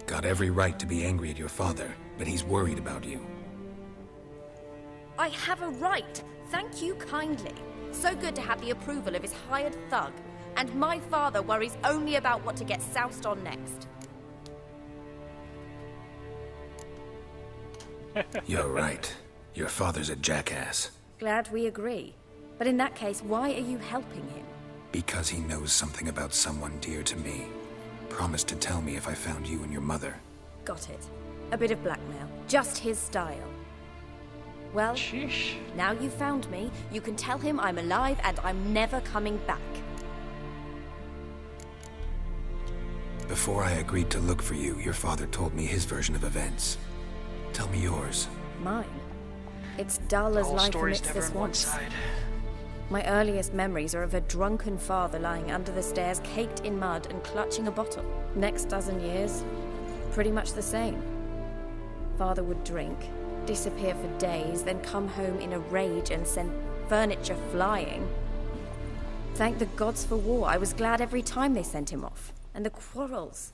Got every right to be angry at your father, but he's worried about you. I have a right. Thank you kindly. So good to have the approval of his hired thug. And my father worries only about what to get soused on next. You're right. Your father's a jackass. Glad we agree. But in that case, why are you helping him? Because he knows something about someone dear to me. Promised to tell me if I found you and your mother. Got it. A bit of blackmail. Just his style. Well, sheesh. Now you've found me, you can tell him I'm alive and I'm never coming back. Before I agreed to look for you, your father told me his version of events. Tell me yours. Mine? It's dull as life amidst the swamps. My earliest memories are of a drunken father lying under the stairs, caked in mud and clutching a bottle. Next dozen years, pretty much the same. Father would drink, disappear for days, then come home in a rage and send furniture flying. Thank the gods for war. I was glad every time they sent him off. And the quarrels.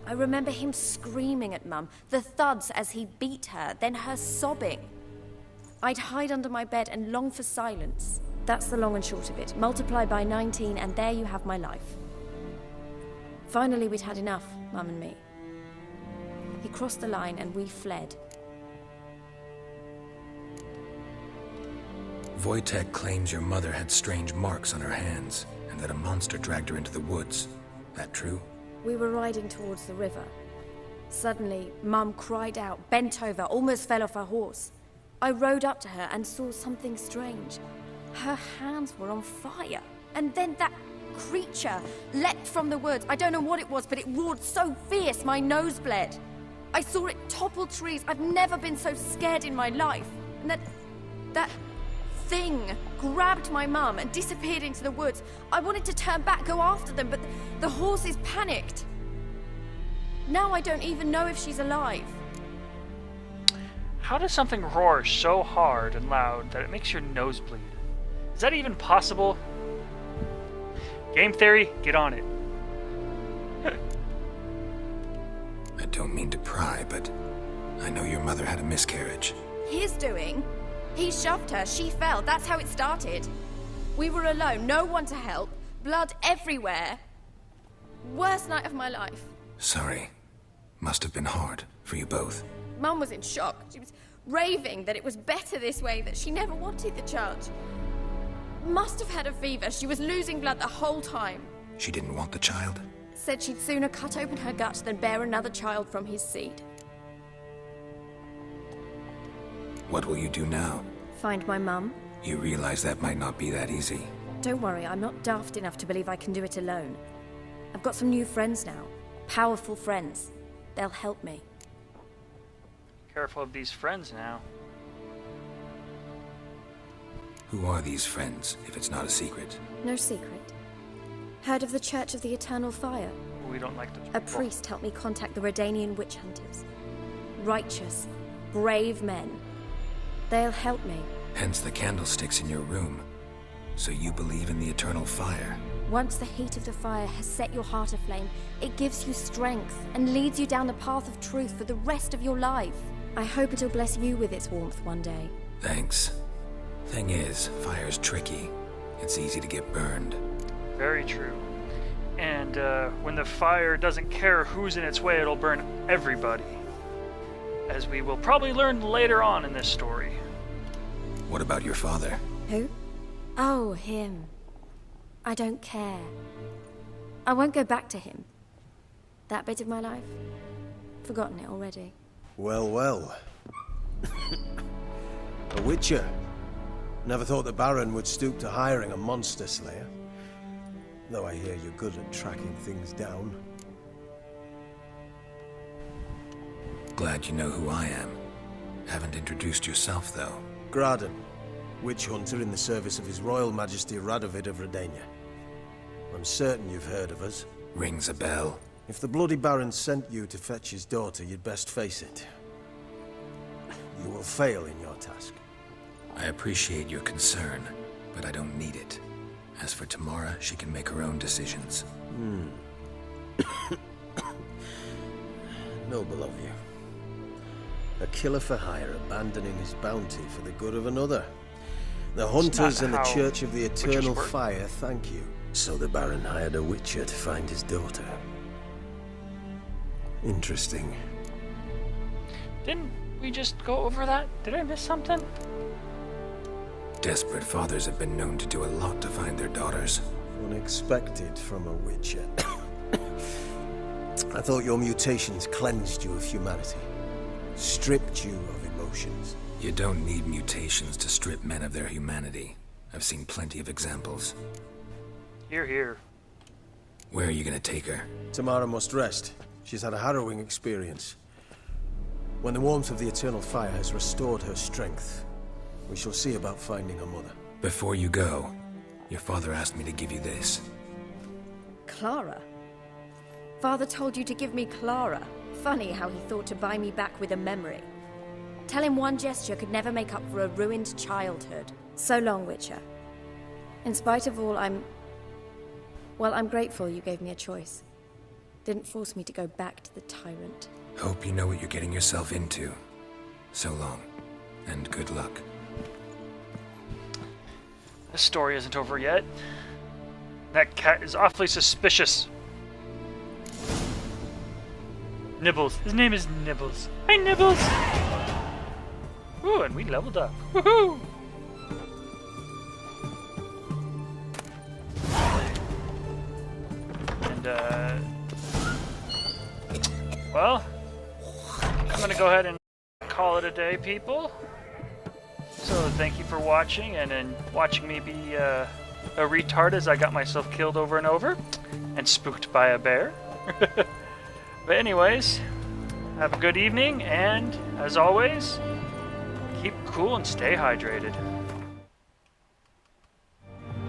I remember him screaming at Mum, the thuds as he beat her, then her sobbing. I'd hide under my bed and long for silence. That's the long and short of it. Multiply by 19 and there you have my life. Finally, we'd had enough, Mum and me. He crossed the line and we fled. Wojtek claims your mother had strange marks on her hands, and that a monster dragged her into the woods. That true? We were riding towards the river. Suddenly, Mum cried out, bent over, almost fell off her horse. I rode up to her and saw something strange. Her hands were on fire. And then that creature leapt from the woods. I don't know what it was, but it roared so fierce my nose bled. I saw it topple trees. I've never been so scared in my life. And that thing grabbed my mum and disappeared into the woods. I wanted to turn back, go after them, but the horses panicked. Now I don't even know if she's alive. How does something roar so hard and loud that it makes your nose bleed? Is that even possible? Game theory, get on it. I don't mean to pry, but I know your mother had a miscarriage. His doing? He shoved her, she fell, that's how it started. We were alone, no one to help, blood everywhere. Worst night of my life. Sorry. Must have been hard for you both. Mum was in shock. She was raving that it was better this way, that she never wanted the charge. Must have had a fever, she was losing blood the whole time. She didn't want the child? Said she'd sooner cut open her gut than bear another child from his seed. What will you do now? Find my mum. You realize that might not be that easy. Don't worry, I'm not daft enough to believe I can do it alone. I've got some new friends now. Powerful friends. They'll help me. Careful of these friends now. Who are these friends, if it's not a secret? No secret. Heard of the Church of the Eternal Fire? We don't like those A people. priest helped me contact the Redanian witch hunters. Righteous, brave men. They'll help me. Hence the candlesticks in your room. So you believe in the eternal fire? Once the heat of the fire has set your heart aflame, it gives you strength and leads you down the path of truth for the rest of your life. I hope it'll bless you with its warmth one day. Thanks. Thing is, fire's tricky. It's easy to get burned. Very true. And when the fire doesn't care who's in its way, it'll burn everybody. As we will probably learn later on in this story. What about your father? Who? Oh, him. I don't care. I won't go back to him. That bit of my life? Forgotten it already. Well, well. A witcher. Never thought the Baron would stoop to hiring a monster slayer. Though I hear you're good at tracking things down. Glad you know who I am. Haven't introduced yourself, though. Graden, witch hunter in the service of His Royal Majesty Radovid of Redania. I'm certain you've heard of us. Rings a bell. If the Bloody Baron sent you to fetch his daughter, you'd best face it. You will fail in your task. I appreciate your concern, but I don't need it. As for Tamara, she can make her own decisions. Noble of you. A killer for hire abandoning his bounty for the good of another. The hunters and the Church of the Eternal Fire thank you. So the Baron hired a witcher to find his daughter. Interesting. Didn't we just go over that? Did I miss something? Desperate fathers have been known to do a lot to find their daughters. Unexpected from a witcher. I thought your mutations cleansed you of humanity. Stripped you of emotions. You don't need mutations to strip men of their humanity. I've seen plenty of examples. Here, here. Where are you gonna take her? Tamara must rest. She's had a harrowing experience. When the warmth of the Eternal Fire has restored her strength, we shall see about finding her mother. Before you go, your father asked me to give you this. Clara? Father told you to give me Clara. Funny how he thought to buy me back with a memory. Tell him one gesture could never make up for a ruined childhood. So long, Witcher. In spite of all, I'm grateful you gave me a choice. Didn't force me to go back to the tyrant. Hope you know what you're getting yourself into. So long, and good luck. This story isn't over yet. That cat is awfully suspicious. Nibbles. His name is Nibbles. Hi, Nibbles! Ooh, and we leveled up. Woohoo! And, well, I'm gonna go ahead and call it a day, people. So thank you for watching, and watching me be a retard as I got myself killed over and over, and spooked by a bear. But anyways, have a good evening, and as always, keep cool and stay hydrated.